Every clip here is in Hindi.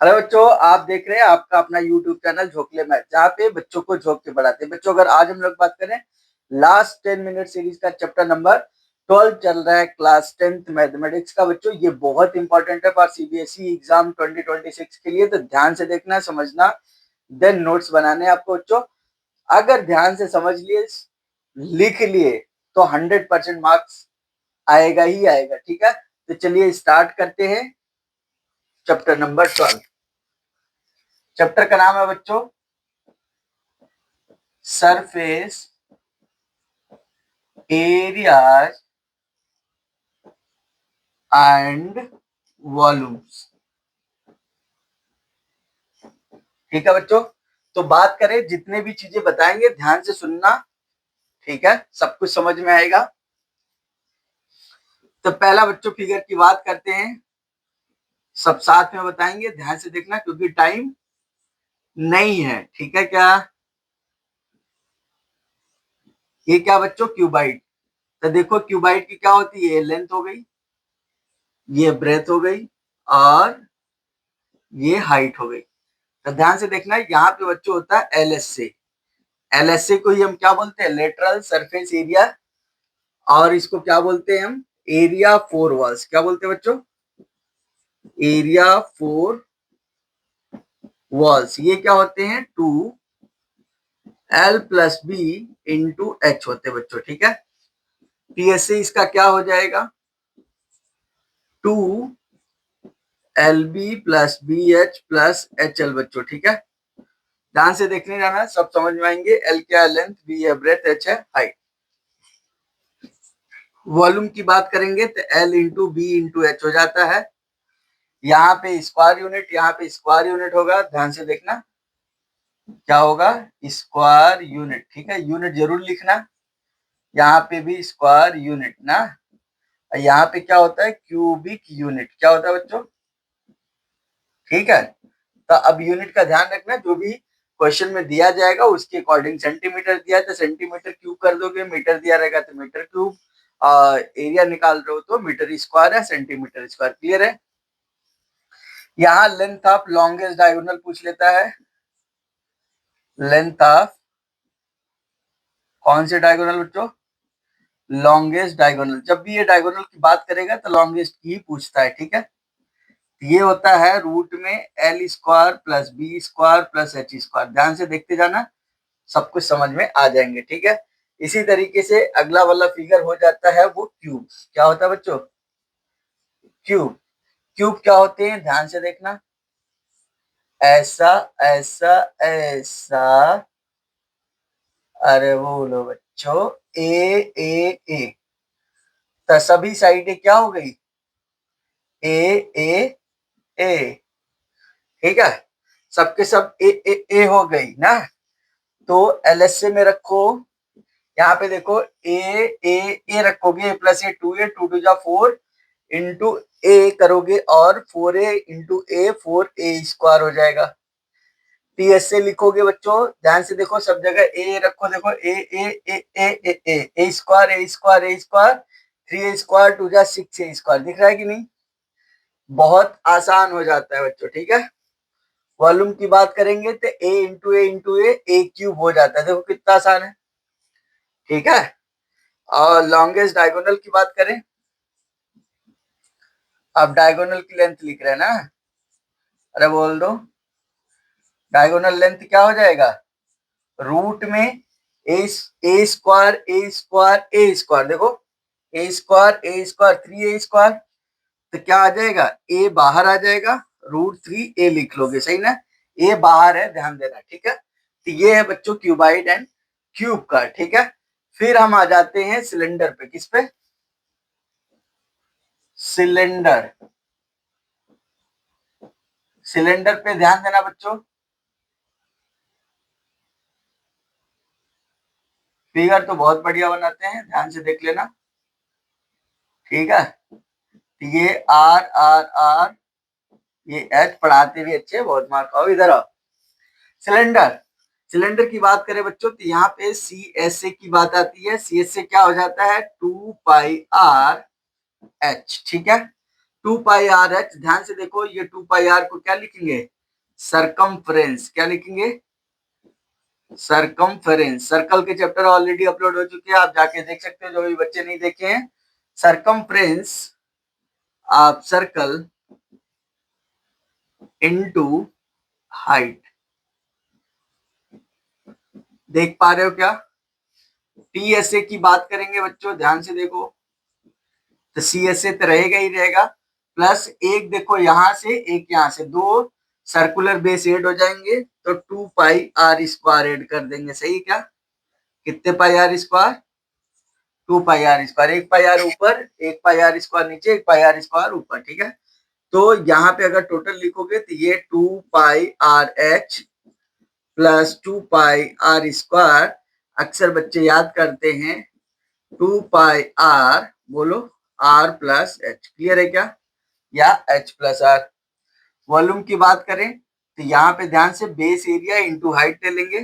अरे बच्चों, आप देख रहे हैं आपका अपना YouTube चैनल झोंकले मैथ, जहाँ पे बच्चों को झोंक के पढ़ाते हैं। बच्चों, अगर आज हम लोग बात करें लास्ट 10 मिनट सीरीज का चैप्टर नंबर 12 चल रहा है, क्लास 10th मैथमेटिक्स का। बच्चों, ये बहुत इंपॉर्टेंट है फॉर सीबीएसई एग्जाम 2026 के लिए, तो ध्यान से देखना, समझना, देन नोट्स बनाने आपको। बच्चों, अगर ध्यान से समझ लिए, लिख लिए, तो 100% मार्क्स आएगा ही आएगा। ठीक है, तो चलिए स्टार्ट करते हैं चैप्टर नंबर 12। चैप्टर का नाम है बच्चों सरफेस एरियाज एंड वॉल्यूम्स। ठीक है बच्चों, तो बात करें, जितने भी चीजें बताएंगे ध्यान से सुनना। ठीक है, सब कुछ समझ में आएगा। तो पहला बच्चों फिगर की बात करते हैं, सब साथ में बताएंगे, ध्यान से देखना क्योंकि टाइम नहीं है। ठीक है क्या? ये क्या बच्चों? क्यूबाइड। तो देखो क्यूबाइड की क्या होती है, लेंथ हो गई, ये ब्रेथ हो गई, और ये हाइट हो गई। तो ध्यान से देखना, यहाँ पे बच्चों होता है एलएसए। एलएसए को ही हम क्या बोलते हैं? Lateral surface area. और इसको क्या बोलते हैं हम? Area four walls. क्या बोलते हैं बच्चों? Area four walls. ये क्या होते हैं? 2L+B इंटू एच होते हैं बच्चों। ठीक है, पीएसए इसका क्या हो जाएगा? 2LB+BH+HL बच्चों। ठीक है, ध्यान से देखने जाना, सब समझ में आएंगे। एल क्या है? लेंथ, बी है ब्रेथ, एच है हाइट। वॉल्यूम की बात करेंगे तो L into B into H हो जाता है। यहाँ पे स्क्वायर यूनिट, यहाँ पे स्क्वायर यूनिट होगा, ध्यान से देखना क्या होगा? Square unit. ठीक है, यूनिट जरूर लिखना, यहाँ पे भी स्क्वायर यूनिट ना। यहाँ पे क्या होता है? Cubic unit. क्या होता है बच्चों? ठीक है, तो अब यूनिट का ध्यान रखना, जो भी क्वेश्चन में दिया जाएगा उसके अकॉर्डिंग। सेंटीमीटर दिया है तो सेंटीमीटर क्यूब कर दोगे, मीटर दिया रहेगा तो मीटर क्यूब, एरिया निकाल रहे हो तो मीटर स्क्वायर है, सेंटीमीटर स्क्वायर। क्लियर है? यहाँ लेंथ ऑफ लॉन्गेस्ट डायगोनल पूछ लेता है। लेंथ ऑफ कौन से डायगोनल बच्चों? Longest diagonal. जब भी ये डायगोनल की बात करेगा तो लॉन्गेस्ट की ही पूछता है। ठीक है, ये होता है रूट में L square plus B square plus H square. ध्यान से देखते जाना, सब कुछ समझ में आ जाएंगे। ठीक है, इसी तरीके से अगला वाला फिगर हो जाता है वो क्यूब। क्या होता है बच्चों? क्यूब। क्यूब क्या होते हैं? ध्यान से देखना, ऐसा ऐसा ऐसा, अरे बोलो बच्चों, ए ए ए, तो सभी साइडें क्या हो गई? ए ए ए। ठीक है, सबके सब ए हो गई ना। तो एलएसए में रखो, यहाँ पे देखो ए ए ए रखोगे, प्लस ए, टू टू जा फोर इंटू ए करोगे, और 4a इंटू ए, 4a स्क्वायर हो जाएगा। पीएसए लिखोगे बच्चों, ध्यान से देखो, सब जगह ए रखो। देखो A A A A A A A square, A square, A square, 3a square, two जा 6a स्क्वायर। दिख रहा है कि नहीं? बहुत आसान हो जाता है बच्चों। ठीक है, वॉल्यूम की बात करेंगे तो ए क्यूब हो जाता है। देखो कितना आसान है। ठीक है, और लॉन्गेस्ट डायगोनल की बात करें, अब डायगोनल की लेंथ लिख रहे हैं ना, अरे बोल दो, डायगोनल लेंथ क्या हो जाएगा? रूट में ए square, A square, A square. देखो ए square, A square, 3a square, तो क्या आ जाएगा? ए बाहर आ जाएगा, √3a लिख लोगे। सही ना? ए बाहर है, ध्यान देना। ठीक है, तो ये है बच्चों क्यूबाइड एंड क्यूब का। ठीक है, फिर हम आ जाते हैं सिलेंडर पे। किस पे? सिलेंडर। सिलेंडर पे ध्यान देना बच्चों, फिगर तो बहुत बढ़िया बनाते हैं, ध्यान से देख लेना। ठीक है, ये आर आर आर, ये एच, पढ़ाते भी अच्छे, बहुत मार्क आओ। इधर आओ, सिलेंडर। सिलेंडर की बात करें बच्चों तो यहाँ पे सी एस ए की बात आती है। सी एस ए क्या हो जाता है? 2πr h। ठीक है, 2 पाई आर एच, ध्यान से देखो ये 2 पाई आर को क्या लिखेंगे, सरकमफ्रेंस, क्या लिखेंगे, सरकमफ्रेंस। सर्कल के चैप्टर ऑलरेडी अपलोड हो चुके हैं, आप जाके देख सकते हो जो भी बच्चे नहीं देखे हैं। Circumference of circle into height, देख पा रहे हो क्या। टीएसए की बात करेंगे बच्चों, ध्यान से देखो, तो सीएसए तो रहेगा ही रहेगा, प्लस एक देखो यहां से एक यहां से, दो सर्कुलर बेस ऐड हो जाएंगे तो 2 पाई आर स्क्वायर ऐड कर देंगे, सही क्या, कितने pi are square, 2 pi are square, एक पाई आर ऊपर, एक पाई आर स्क्वायर नीचे, एक पाई आर स्क्वायर ऊपर, ठीक है। तो यहाँ पे अगर टोटल लिखोगे तो ये 2 pi r h plus 2 pi are square, अक्सर बच्चे याद करते हैं 2 पाई आर, बोलो आर प्लस एच, क्लियर है क्या, या एच प्लस आर। वॉल्यूम की बात करें तो यहाँ पे ध्यान से बेस एरिया इंटू हाइट ले लेंगे,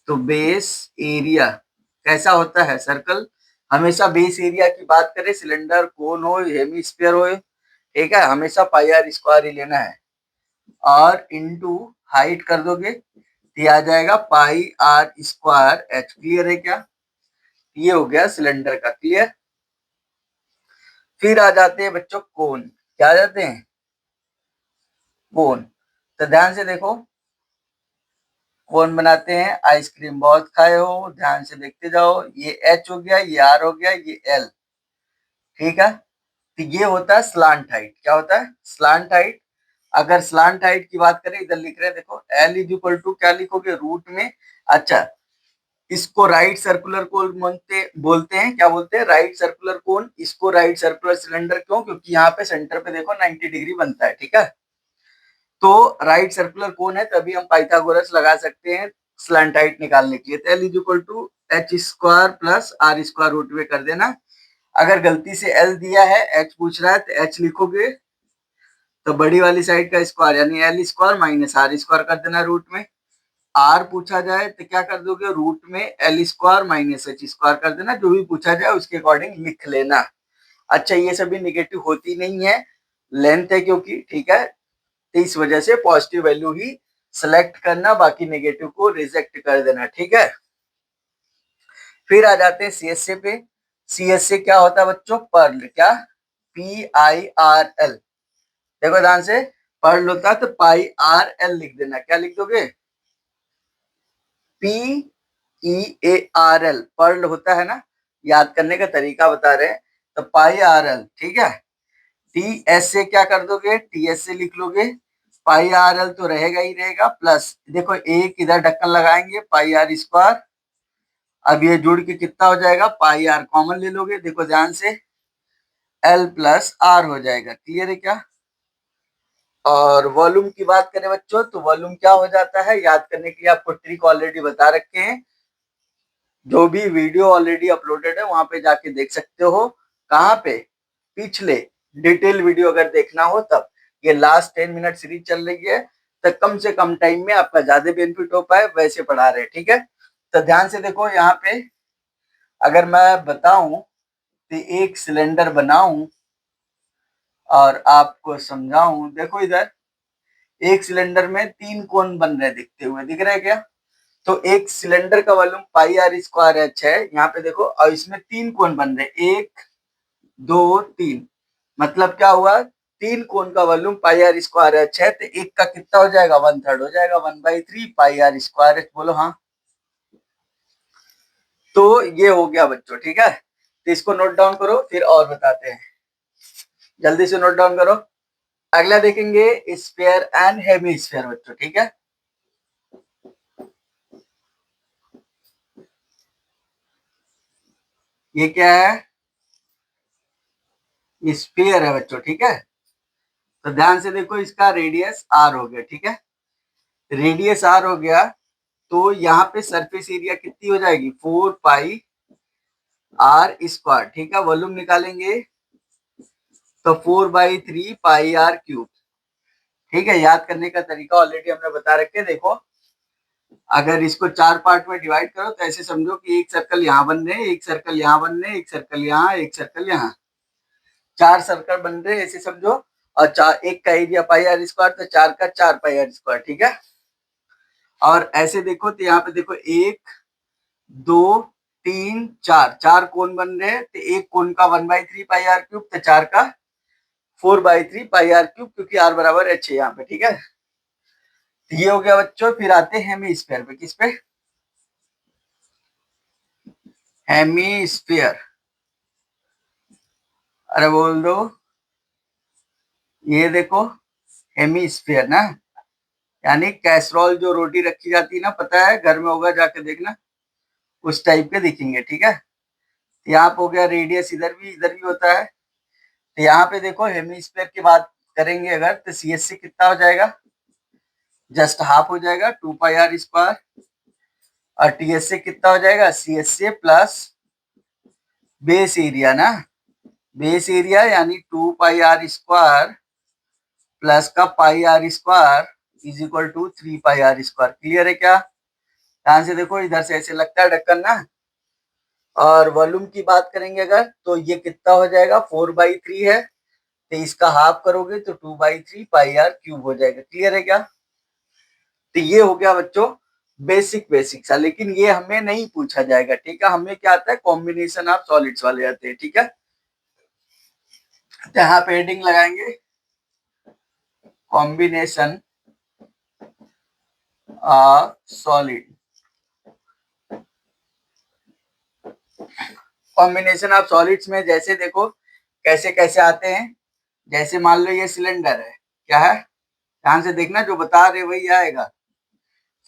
तो बेस एरिया कैसा होता है, सर्कल हमेशा बेस एरिया की बात करें, सिलेंडर कोन हो हेमिस्फीयर हो, ठीक है, हमेशा पाई आर स्क्वायर ही लेना है, और इंटू हाइट कर दोगे तो आ जाएगा pi are square H, clear है क्या, ये हो गया सिलेंडर का, क्लियर। फिर आ जाते हैं बच्चों कोन, क्या आ जाते हैं, कोन। तो ध्यान से देखो कोन बनाते हैं, आइसक्रीम बहुत खाए हो, ध्यान से देखते जाओ, ये एच हो गया, ये आर हो गया, ये एल, ठीक है। तो ये होता है स्लांट हाइट, क्या होता है, स्लांट हाइट। अगर स्लांट हाइट की बात करें, इधर लिख रहे हैं देखो, एल इज इक्वल टू क्या लिखोगे, रूट में, अच्छा इसको राइट सर्कुलर कोन बोलते हैं, क्या बोलते हैं, राइट सर्कुलर कोन। इसको राइट सर्कुलर सिलेंडर क्यों, क्योंकि यहाँ पे सेंटर पे देखो 90 डिग्री बनता है, ठीक है। तो राइट सर्कुलर कोन है, तभी हम पाइथागोरस लगा सकते हैं स्लैंट हाइट निकालने के लिए। तो L is equal to H square plus R square root में कर देना। अगर गलती से एल दिया है, एच पूछ रहा है, तो एच लिखोगे तो बड़ी वाली साइड का स्क्वायर यानी L square minus R square कर देना रूट में। आर पूछा जाए तो क्या कर दोगे, रूट में L square minus H square कर देना, जो भी पूछा जाए उसके अकॉर्डिंग लिख लेना। अच्छा ये सभी निगेटिव होती नहीं है, लेंथ है क्योंकि, ठीक है, तो इस वजह से पॉजिटिव वैल्यू ही सिलेक्ट करना, बाकी नेगेटिव को रिजेक्ट कर देना, ठीक है। फिर आ जाते हैं सीएसए पे। सीएसए क्या होता है बच्चों, पर्ल, क्या, पी आई आर एल, देखो ध्यान से, पर्ल होता है तो पाई आर एल लिख देना, क्या लिख दोगे, P E A R L, pearl होता है ना, याद करने का तरीका बता रहे हैं, तो पाई आर एल, ठीक है। टी एस से क्या कर दोगे, टी एस से लिख लोगे, पाई आर एल तो रहेगा ही रहेगा, प्लस देखो एक इधर ढक्कन लगाएंगे पाई आर स्क्वायर, अब ये जुड़ के कितना हो जाएगा, पाई आर कॉमन ले लोगे, देखो ध्यान से एल प्लस आर हो जाएगा, क्लियर है क्या। और वॉल्यूम की बात करें बच्चों, तो वॉल्यूम क्या हो जाता है, याद करने के लिए आपको ट्रिक ऑलरेडी बता रखे हैं, जो भी वीडियो ऑलरेडी अपलोडेड है वहां पे जाके देख सकते हो, कहाँ पे, पिछले डिटेल वीडियो अगर देखना हो तब। ये लास्ट 10 मिनट सीरीज चल रही है, तो कम से कम टाइम में आपका ज्यादा बेनिफिट हो पाए वैसे पढ़ा रहे, ठीक है। तो ध्यान से देखो यहाँ पे, अगर मैं बताऊं तो एक सिलेंडर बनाऊं और आपको समझाऊं, देखो इधर एक सिलेंडर में 3 कोन बन रहे दिखते हुए, दिख रहे क्या। तो एक सिलेंडर का volume pi are square H है, यहाँ पे देखो, और इसमें 3 कोन बन रहे, 1 2 3, मतलब क्या हुआ, 3 कोन का volume pi are square H है, तो एक का कितना हो जाएगा, 1/3 हो जाएगा, 1/3 पाई आर स्क्वायर एच, बोलो हाँ। तो ये हो गया बच्चों, ठीक है। तो इसको नोट डाउन करो, फिर और बताते हैं, जल्दी से नोट डाउन करो। अगला देखेंगे स्फीयर एंड हेमिस्फीयर बच्चों, ठीक है। ये क्या है, स्फीयर है बच्चों, ठीक है। तो ध्यान से देखो, इसका रेडियस आर हो गया, ठीक है, रेडियस आर हो गया, तो यहाँ पे सरफेस एरिया कितनी हो जाएगी, 4 पाई आर स्क्वायर, ठीक है। वॉल्यूम निकालेंगे तो 4/3 पाई आर क्यूब, ठीक है। याद करने का तरीका ऑलरेडी हमने बता रखे, देखो अगर इसको 4 पार्ट में डिवाइड करो तो ऐसे समझो कि एक सर्कल यहाँ बन रहे, एक सर्कल यहाँ बन रहे, एक सर्कल यहाँ, एक सर्कल यहाँ, 4 सर्कल बन रहे हैं ऐसे समझो, और चार, एक का एरिया पाई आर स्क्वायर, तो 4 का 4 पाई आर स्क्वायर, ठीक है। और ऐसे देखो तो यहाँ पे देखो 1 2 3 4, 4 कोण बन रहे हैं, तो एक कोण का 1/3 पाई आर क्यूब, तो 4 का 4/3 पाई आर क्यूब, क्योंकि आर बराबर h है यहाँ पे, ठीक है। तो ये हो गया बच्चों। फिर आते हैं हेमीस्फीयर पे। किस पे? हेमीस्फीयर, अरे बोल दो। ये देखो हेमीस्फीयर ना, यानी कैसरोल जो रोटी रखी जाती है ना, पता है, घर में होगा, जाके देखना, उस टाइप के दिखेंगे, ठीक है। यहाँ पे हो गया रेडियस, इधर भी होता है। तो यहाँ पे देखो हेमीस्फीयर की बात करेंगे अगर, तो सी एस सी कितना हो जाएगा, जस्ट हाफ हो जाएगा 2 पाई आर स्क्वायर, और टी एस सी कितना हो जाएगा, C S C plus base area ना, बेस एरिया यानी 2 पाई आर स्क्वायर प्लस का pi are square is equal to 3 pi are square. क्लियर है क्या? ध्यान से देखो, इधर से ऐसे लगता है ढक्कन ना। और वॉल्यूम की बात करेंगे अगर, तो ये कितना हो जाएगा, 4/3 है, तो इसका हाफ करोगे तो 2/3 पाई आर क्यूब हो जाएगा। क्लियर है क्या? तो ये हो गया बच्चों बेसिक सा, लेकिन ये हमें नहीं पूछा जाएगा, ठीक है। हमें क्या आता है, कॉम्बिनेशन ऑफ सॉलिड्स वाले आते हैं, ठीक है। तो यहाँ पे हेडिंग लगाएंगे combination of solid. Combination of solids में जैसे देखो कैसे कैसे आते हैं। जैसे मान लो ये सिलेंडर है, क्या है, ध्यान से देखना, जो बता रहे वही आएगा।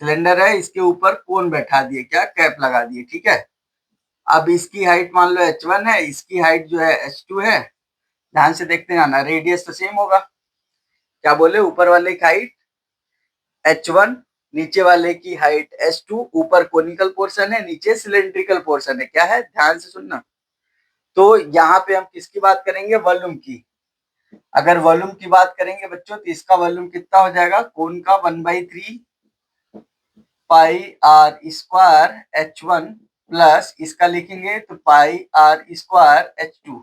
सिलेंडर है, इसके ऊपर कोन बैठा दिए, क्या, कैप लगा दिए, ठीक है। अब इसकी हाइट मान लो h1 है, इसकी हाइट जो है h2 है। ध्यान से देखते हैं ना, रेडियस तो सेम होगा। क्या बोले, ऊपर वाले की हाइट h1, नीचे वाले की हाइट h2, ऊपर कोनिकल पोर्शन है, नीचे सिलेंड्रिकल पोर्शन है, क्या है, ध्यान से सुनना। तो यहाँ पे हम किसकी बात करेंगे, वॉल्यूम की। अगर वॉल्यूम की बात करेंगे बच्चों, तो इसका वॉल्यूम कितना हो जाएगा, कोन का 1/3 pi are square h1 plus इसका लिखेंगे तो पाई आर स्क्वायर h2,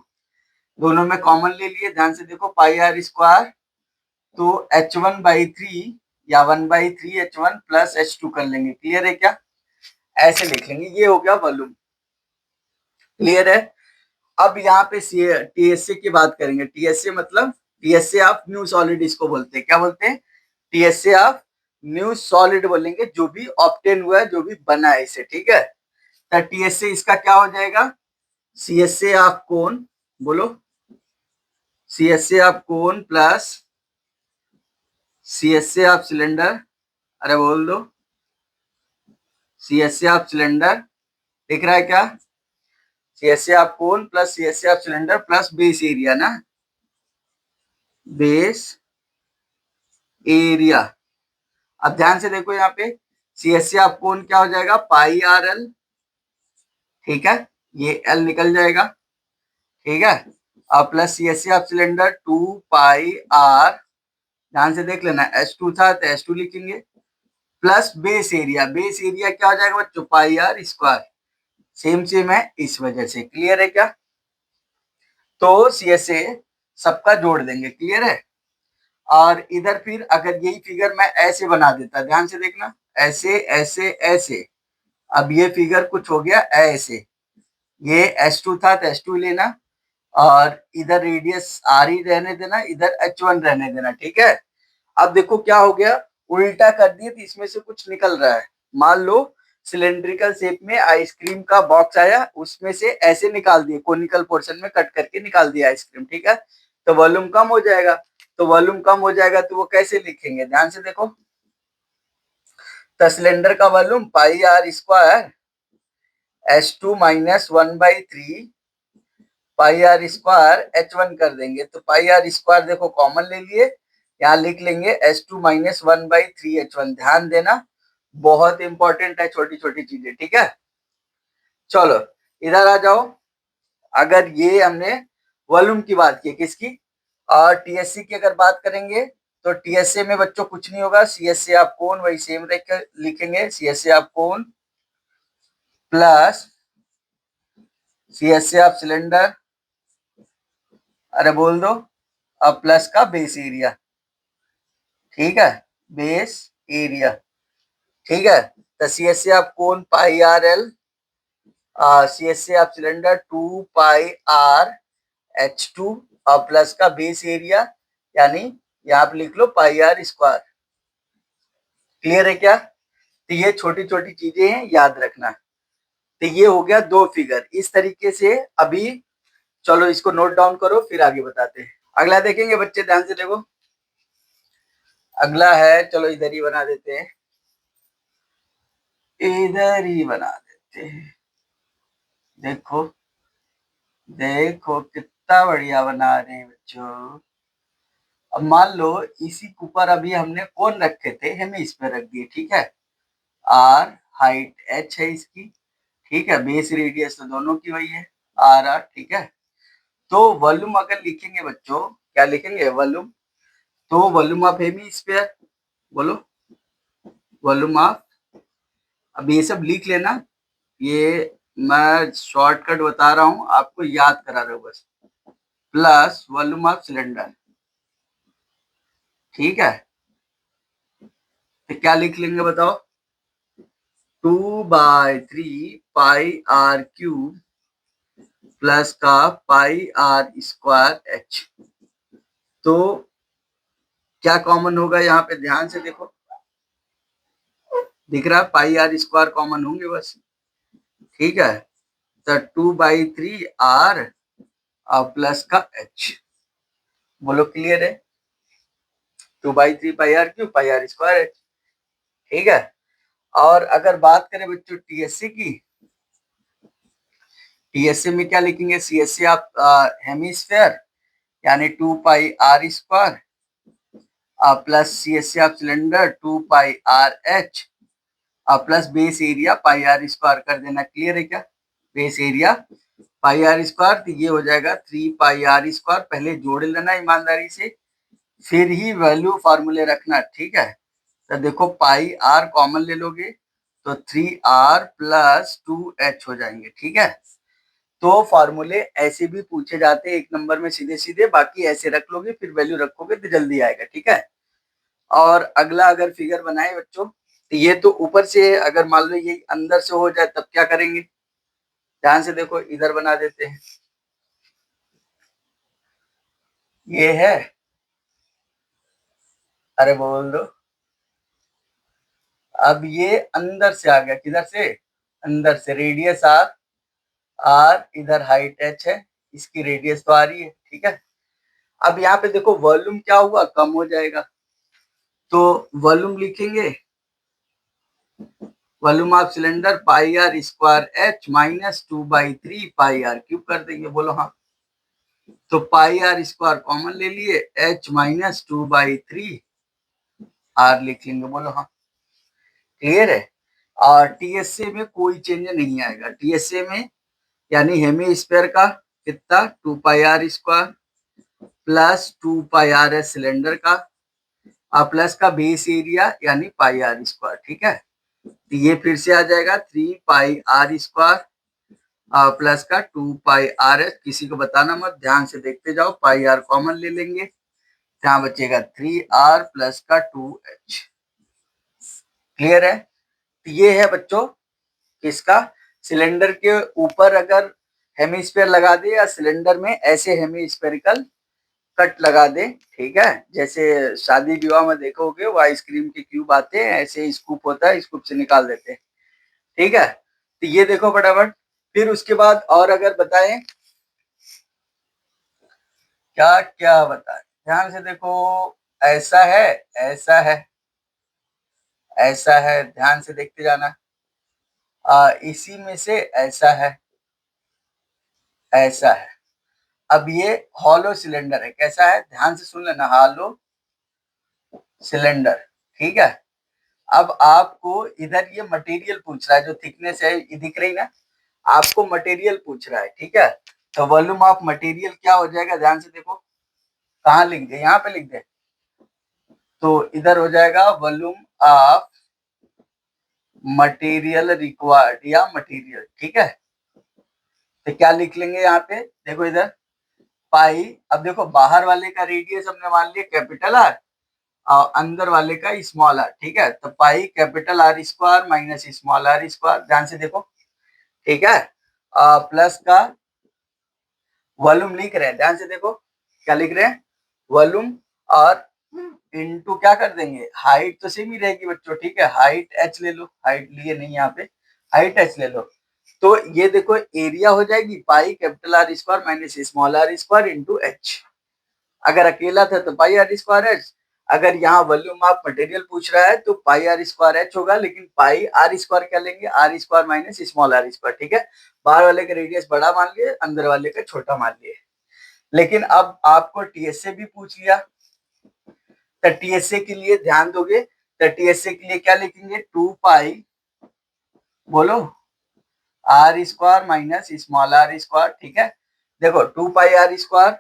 दोनों में कॉमन ले लिए। ध्यान से देखो, पाई आर स्क्वायर तो h1/3 या 1/3 h1 प्लस h2 कर लेंगे। क्लियर है क्या? ऐसे लिख लेंगे। ये हो गया वॉल्यूम। क्लियर है? अब यहाँ पे टीएससी की बात करेंगे। टीएससी मतलब टीएससी ऑफ न्यू सॉलिड, इसको बोलते हैं, क्या बोलते हैं, टीएससी ऑफ न्यू सॉलिड बोलेंगे, जो भी ऑब्टेन हुआ है, जो भी बना है इसे, ठीक है। तो टीएससी इसका क्या हो जाएगा, सीएससी ऑफ कोन, बोलो, CSC of cone plus CSC of cylinder, अरे बोल दो, सीएससी ऑफ सिलेंडर, दिख रहा है क्या, CSC of cone plus CSC of cylinder plus base area ना, बेस एरिया। अब ध्यान से देखो, यहाँ पे सीएससी ऑफ कोन क्या हो जाएगा, पाई आर एल, ठीक है, ये एल निकल जाएगा, ठीक है। और plus CSC of cylinder 2 pi R, ध्यान से देख लेना, H2 था तो H2 लिखेंगे, plus base area, base area क्या हो जाएगा बच्चों, pi are square, same same है इस वजह से। क्लियर है क्या? तो सीएसए सबका जोड़ देंगे। क्लियर है? और इधर फिर अगर यही फिगर मैं ऐसे बना देता, ध्यान से देखना, ऐसे ऐसे ऐसे, अब ये फिगर कुछ हो गया ऐसे, ये H2 था तो H2 लेना, और इधर रेडियस आर ही रहने देना, इधर H1 रहने देना, ठीक है। अब देखो क्या हो गया, उल्टा कर दिए तो इसमें से कुछ निकल रहा है। मान लो सिलेंड्रिकल शेप में आइसक्रीम का बॉक्स आया, उसमें से ऐसे निकाल दिए, कोनिकल पोर्शन में कट करके निकाल दिया आइसक्रीम, ठीक है। तो वॉल्यूम कम हो जाएगा, तो वॉल्यूम कम हो जाएगा तो वो कैसे लिखेंगे, ध्यान से देखो, तो सिलेंडर का volume pi are square H2 minus 1/3 pi are square H1 कर देंगे, तो पाई आर स्क्वायर देखो कॉमन ले लिए, यहाँ लिख लेंगे H2 माइनस 1/3 H1। ध्यान देना, बहुत इंपॉर्टेंट है छोटी छोटी चीजें, ठीक है। चलो इधर आ जाओ। अगर ये हमने वॉल्यूम की बात की, किसकी, और टीएससी की अगर बात करेंगे, तो टीएससी में बच्चों कुछ नहीं होगा, सीएससी आप कोन वही सेम लिखेंगे, सीएससी आप कोन प्लस सीएससी आप सिलेंडर, अरे बोल दो, अब प्लस का बेस एरिया, ठीक है, बेस एरिया, ठीक है। तो सी एस से आप कोण पाई आर एल, सी एस से आप सिलेंडर 2 पाई आर H2 और प्लस का बेस एरिया, यानी यहाँ पे लिख लो पाई आर स्क्वायर। क्लियर है क्या? तो ये छोटी छोटी चीजें हैं, याद रखना। तो ये हो गया दो फिगर इस तरीके से। अभी चलो इसको नोट डाउन करो, फिर आगे बताते हैं। अगला देखेंगे बच्चे, ध्यान से देखो। अगला है, चलो इधर ही बना देते हैं, इधर ही बना देते हैं। देखो देखो कितना बढ़िया बना रहे हैं बच्चों। अब मान लो इसी के ऊपर अभी हमने कौन रखे थे, हेमिस्फीयर रख दिए, ठीक है। आर हाइट h है इसकी, ठीक है, बेस रेडियस तो दोनों की वही है, आर आर, ठीक है। तो वॉल्यूम अगर लिखेंगे बच्चों, क्या लिखेंगे वॉल्यूम, तो वॉल्यूम ऑफ हेमिस्फीयर, बोलो वॉल्यूम ऑफ, अब ये सब लिख लेना, ये मैं शॉर्टकट बता रहा हूं आपको, याद करा रहा हूं बस, प्लस वॉल्यूम ऑफ सिलेंडर, ठीक है। तो क्या लिख लेंगे बताओ, 2/3 पाई r³ प्लस का पाई आर स्क्वायर h। तो क्या कॉमन होगा यहाँ पे, ध्यान से देखो, दिख रहा है पाई आर स्क्वायर कॉमन होंगे बस, ठीक है। तो 2/3 r और प्लस का h, बोलो क्लियर है, 2/3 pi r³ pi are square h, ठीक है। और अगर बात करें बच्चों टीएससी की, टीएससी में क्या लिखेंगे, सीएससी आप हेमिस्फेयर यानी 2 पाई r² प्लस सीएससी आप cylinder 2 pi r h plus base area pi are square कर देना। क्लियर है क्या, base area pi are square, तो ये हो जाएगा 3 पाई r²। पहले जोड़ लेना ईमानदारी से, फिर ही वैल्यू फार्मूले रखना, ठीक है। तो देखो पाई आर कॉमन ले लोगे तो 3r प्लस 2h हो जाएंगे, ठीक है। तो फार्मूले ऐसे भी पूछे जाते हैं एक नंबर में सीधे सीधे, बाकी ऐसे रख लोगे फिर वैल्यू रखोगे तो जल्दी आएगा, ठीक है। और अगला अगर फिगर बनाए बच्चों, तो ये तो ऊपर से अगर मान लो ये अंदर से हो जाए तब क्या करेंगे, ध्यान से देखो, इधर बना देते हैं, ये है, अरे बोल दो, अब ये अंदर से आ गया, किधर से, अंदर से, रेडियस आर, आर इधर हाइट h है, इसकी रेडियस तो आ रही है, ठीक है। अब यहाँ पे देखो वॉल्यूम क्या हुआ, कम हो जाएगा, तो वॉल्यूम लिखेंगे, volume of cylinder pi are square h minus 2/3 pi r³ कर देंगे, बोलो हाँ। तो पाई आर स्क्वायर कॉमन ले लिए, h माइनस 2/3 r लिख लेंगे, बोलो हाँ। क्लियर है। और टीएसए में कोई चेंज नहीं आएगा, टीएसए में यानी हेमी स्फीयर का कितना 2 pi r² plus 2 pi r cylinder का प्लस का बेस एरिया यानी पाई r², ठीक है। तो ये फिर से आ जाएगा 3 पाई r² प्लस का 2 पाई r, किसी को बताना मत, ध्यान से देखते जाओ, पाई आर कॉमन ले लेंगे, यहाँ बचेगा 3r प्लस का 2h। क्लियर है। तो ये है बच्चों किसका, सिलेंडर के ऊपर अगर हेमिस्फीयर लगा दे या सिलेंडर में ऐसे हेमिस्फेरिकल कट लगा दे, ठीक है। जैसे शादी विवाह में देखोगे वो आइसक्रीम के क्यूब आते हैं, ऐसे स्कूप होता है, स्कूप से निकाल देते हैं, ठीक है। तो ये देखो फटाफट, फिर उसके बाद और अगर बताएं क्या क्या बताएं, ध्यान से देखो, ऐसा है, ऐसा है, ऐसा है, ध्यान से देखते जाना, इसी में से ऐसा है, ऐसा है। अब ये हॉलो सिलेंडर है, कैसा है, ध्यान से सुन लेना, हॉलो सिलेंडर, ठीक है। अब आपको इधर ये मटेरियल पूछ रहा है, जो थिकनेस है ये दिख रही ना, आपको मटेरियल पूछ रहा है, ठीक है। तो वॉल्यूम ऑफ मटेरियल क्या हो जाएगा, ध्यान से देखो, कहाँ लिख दे, यहाँ पे लिख दे, तो इधर हो जाएगा वॉल्यूम ऑफ मटेरियल रिक्वायर्ड या मटेरियल, ठीक है। तो क्या लिख लेंगे यहाँ पे, देखो इधर पाई, अब देखो बाहर वाले का रेडियस हमने मान लिया कैपिटल आर और अंदर वाले का स्मॉल आर, ठीक है। तो pi capital R square minus small are square, ध्यान से देखो, ठीक है। प्लस का वॉल्यूम लिख रहे हैं, ध्यान से देखो क्या लिख रहे हैं, वॉल्यूम, और इनटू क्या कर देंगे, हाइट तो सेम ही रहेगी बच्चों, ठीक है। हाइट एच ले लो, हाइट लिए नहीं यहाँ पे, हाइट एच ले लो। तो ये देखो एरिया हो जाएगी pi capital R square minus small are square into H. अगर अकेला था तो पाई आर स्क्वायर एच, अगर यहाँ वॉल्यूम ऑफ मटेरियल पूछ रहा है तो पाई आर स्क्वायर एच होगा, लेकिन पाई आर स्क्वायर क्या लेंगे, R square minus small are square, ठीक है। बाहर वाले का रेडियस बड़ा मान लिए, अंदर वाले का छोटा मान लिए। लेकिन अब आपको टीएसए भी पूछ लिया, तो टीएसए के लिए ध्यान दोगे, तो टीएसए के लिए क्या लिखेंगे, 2 पाई, बोलो, R square minus small are square, ठीक है। देखो 2 pi are square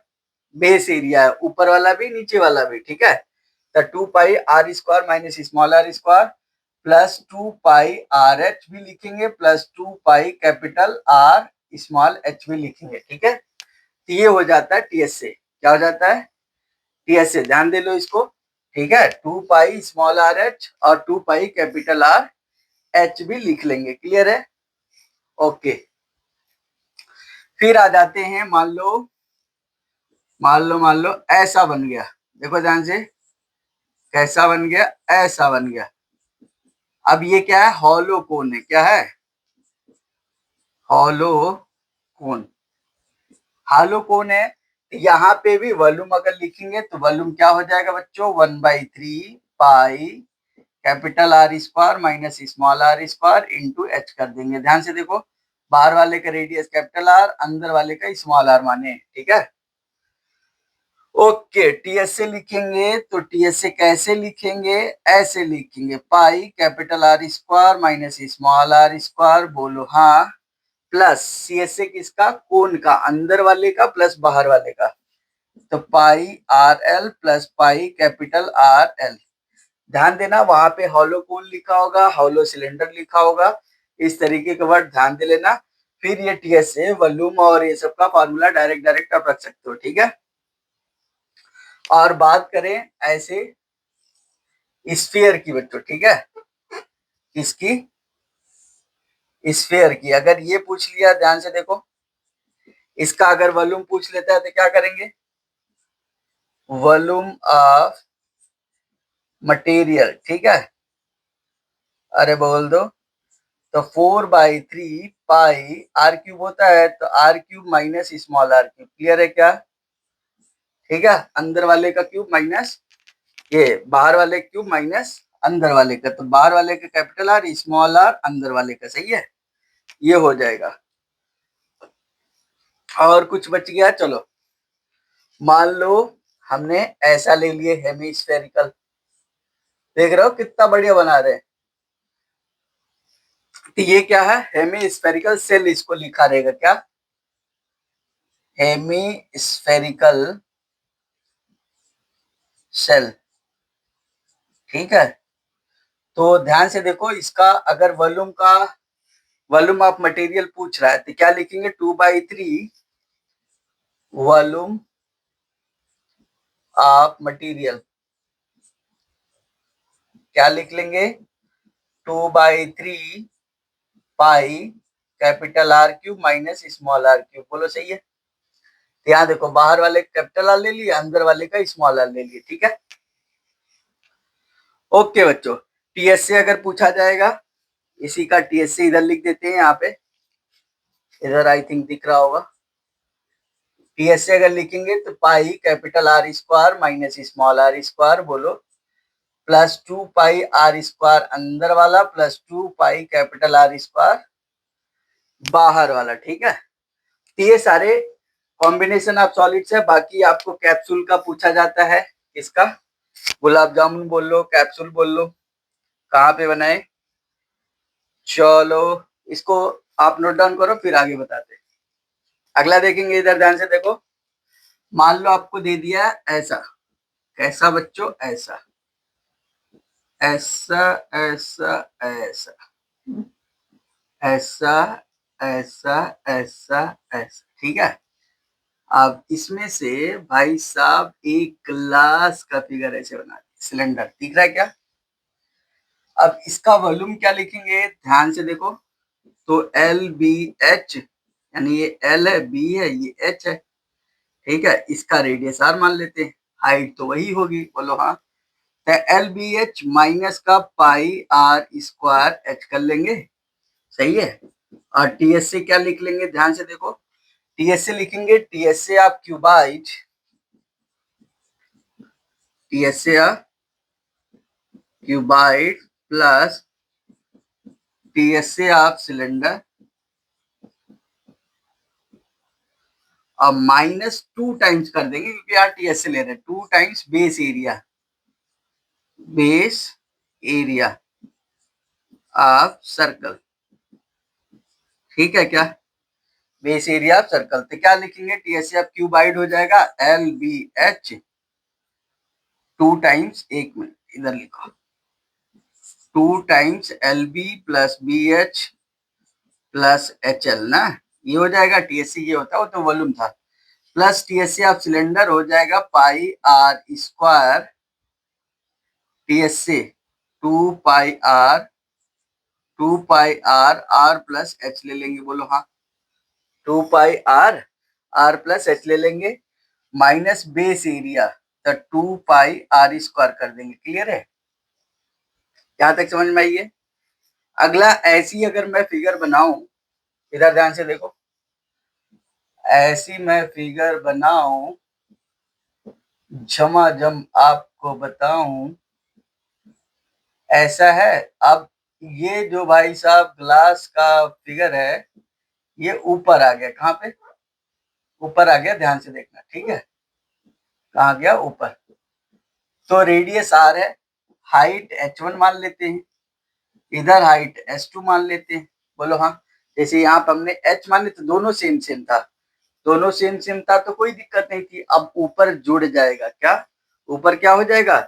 base area है, ऊपर वाला भी नीचे वाला भी, ठीक है। तो 2 pi are square minus small are square plus 2 pi r h भी लिखेंगे plus 2 pi capital r small h भी लिखेंगे, ठीक है। तो ये हो जाता है टीएसए, क्या हो जाता है, टीएसए, ध्यान दे लो इसको, ठीक है। 2 पाई स्मॉल आर एच और 2 पाई कैपिटल आर एच भी लिख लेंगे, क्लियर है, ओके। फिर आ जाते हैं, मान लो ऐसा बन गया, देखो ध्यान से, कैसा बन गया, ऐसा बन गया। अब ये क्या है, हॉलो कोन है, क्या है, हॉलो कोन, हॉलो कोन है। यहाँ पे भी वॉल्यूम अगर लिखेंगे तो वॉल्यूम क्या हो जाएगा बच्चों, 1/3 pi capital R square minus small are square into H कर देंगे। ध्यान से देखो, बाहर वाले का रेडियस कैपिटल आर, अंदर वाले का स्मॉल आर माने, ठीक है। ओके, टीएसए लिखेंगे तो टीएसए कैसे लिखेंगे, ऐसे लिखेंगे, pi capital R square minus small are square, बोलो हाँ, प्लस सीएसए किसका, कोन का, अंदर वाले का प्लस बाहर वाले का, तो pi r l plus pi capital r l. ध्यान देना वहां पे हॉलो कोन लिखा होगा, हॉलो सिलेंडर लिखा होगा, इस तरीके के वर्ड ध्यान दे लेना। फिर ये टीएसए वॉल्यूम और ये सब का फॉर्मूला डायरेक्ट आप रख सकते हो, ठीक है। और बात करें ऐसे स्फीयर की बच्चों, ठीक है, इसकी स्फीयर की, अगर ये पूछ लिया, ध्यान से देखो, इसका अगर वॉल्यूम पूछ लेता है तो क्या करेंगे, वॉल्यूम ऑफ मटेरियल, ठीक है, अरे बोल दो, तो 4/3 पाई आर क्यूब होता है, तो R cube minus small R cube, clear है क्या, ठीक है। अंदर वाले का क्यूब माइनस ये बाहर वाले क्यूब माइनस अंदर वाले का, तो बाहर वाले का कैपिटल आर स्मॉल आर अंदर वाले का, सही है, ये हो जाएगा। और कुछ बच गया, चलो मान लो हमने ऐसा ले लिए हेमिस्फेरिकल, देख रहे हो कितना बढ़िया बना रहे हैं। तो ये क्या है, हेमिस्फेरिकल सेल, इसको लिखा रहेगा क्या, हेमिस्फेरिकल सेल, ठीक है। तो ध्यान से देखो, इसका अगर वॉल्यूम ऑफ मटेरियल पूछ रहा है तो क्या लिखेंगे, 2/3 वॉल्यूम ऑफ मटेरियल, क्या लिख लेंगे, 2/3 pi capital R cube minus small R cube, बोलो सही है। यहाँ देखो बाहर वाले कैपिटल आर ले लिए, अंदर वाले का स्मॉल आर ले लिए, ठीक है। ओके बच्चों, टीएससी अगर पूछा जाएगा, इसी का टीएससी इधर लिख देते हैं, यहाँ पे इधर आई थिंक दिख रहा होगा, टीएससी अगर लिखेंगे तो pi capital R square minus small are square, बोलो, प्लस 2 पाई आर स्क्वायर अंदर वाला plus 2 pi capital R square बाहर वाला, ठीक है। तो ये सारे कॉम्बिनेशन ऑफ सॉलिड्स है। बाकी आपको कैप्सूल का पूछा जाता है, इसका गुलाब जामुन बोल लो, कैप्सूल बोल लो, कहाँ पे बनाए, चलो इसको आप नोट डाउन करो, फिर आगे बताते हैं। अगला देखेंगे, इधर ध्यान से देखो, मान लो आपको दे दिया ऐसा, कैसा बच्चों, ऐसा ऐसा ऐसा ऐसा ऐसा ऐसा ऐसा ऐसा, ठीक है। अब इसमें से भाई साहब एक ग्लास का फिगर ऐसे बना दिया, सिलेंडर दिख रहा है क्या? अब इसका वॉल्यूम क्या लिखेंगे, ध्यान से देखो, तो एल बी एच, यानी ये एल है, बी है, ये एच है, ठीक है। इसका रेडियस आर मान लेते हैं, हाइट तो वही होगी, बोलो हाँ। तो एल बी एच माइनस का पाई आर स्क्वायर एच कर लेंगे, सही है। और टीएस से क्या लिख लेंगे, ध्यान से देखो, टीएस से लिखेंगे, टीएस से आप क्यूबाइट, टीएस से आप क्यूबाइट प्लस टीएस से आप सिलेंडर, और -2 टाइम्स कर देंगे क्योंकि यार टीएस से ले रहे हैं, 2 times base area, base area of circle, ठीक है क्या? बेस एरिया ऑफ सर्कल, तो क्या लिखेंगे, टीएस से आप क्यूबाइड हो जाएगा एल बी एच 2 टाइम्स, एक मिनट इधर लिखो, 2 times L B plus B H plus H L ना, ये हो जाएगा। टीएससी ये होता है, वो तो वॉल्यूम था, प्लस टीएससी ऑफ सिलेंडर हो जाएगा pi are square, TSC 2 pi r, r plus h ले लेंगे, बोलो हाँ, 2 pi r, r plus h ले लेंगे, माइनस बेस एरिया, तो 2 पाई आर स्क्वायर कर देंगे। क्लियर है, यहां तक समझ में आई है? अगला ऐसी अगर मैं फिगर बनाऊं, इधर ध्यान से देखो, ऐसी मैं फिगर बनाऊं, झमाझम आपको बताऊं, ऐसा है। अब ये जो भाई साहब ग्लास का फिगर है, ये ऊपर आ गया, कहाँ पे ऊपर आ गया, ध्यान से देखना, ठीक है, कहाँ गया ऊपर, तो रेडियस आर है, हाइट h1 मान लेते हैं, इधर हाइट h2 मान लेते हैं, बोलो हाँ। जैसे यहाँ पे हमने h मान लिया तो दोनों सेम सेम था, दोनों सेम सेम था तो कोई दिक्कत नहीं थी। अब ऊपर जुड़ जाएगा, क्या ऊपर क्या हो जाएगा,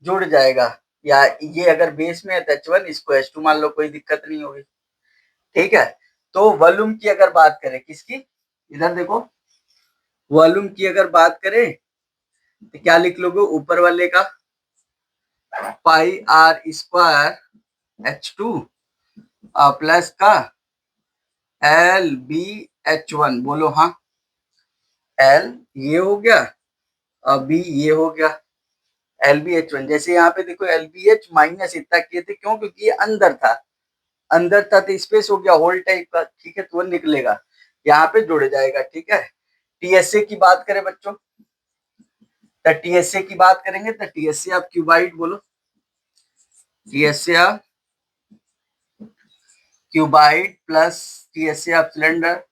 जुड़ जाएगा, या ये अगर बेस में है तो h1, इसको h2 मान लो, कोई दिक्कत नहीं होगी, ठीक है। तो वॉल्यूम की अगर बात करें, किसकी, इधर देखो, वॉल्यूम की अगर बात करें तो क्या लिख लोगे, ऊपर वाले का pi are square H2 plus का एल बी H1, बोलो हाँ, एल ये हो गया और बी ये हो गया, एल बी H1। जैसे यहाँ पे देखो एल बी एच माइनस इतना किए थे, क्यों, क्योंकि ये अंदर था, अंदर था तो स्पेस हो गया होल टाइप का, ठीक है, तो वो निकलेगा, यहाँ पे जुड़ जाएगा, ठीक है। टीएसए की बात करें बच्चों, तो टीएसए की बात करेंगे तो टीएसए आप क्यूबाइट बोलो, टीएसए आप क्यूबाइट प्लस टीएसए आप सिलेंडर,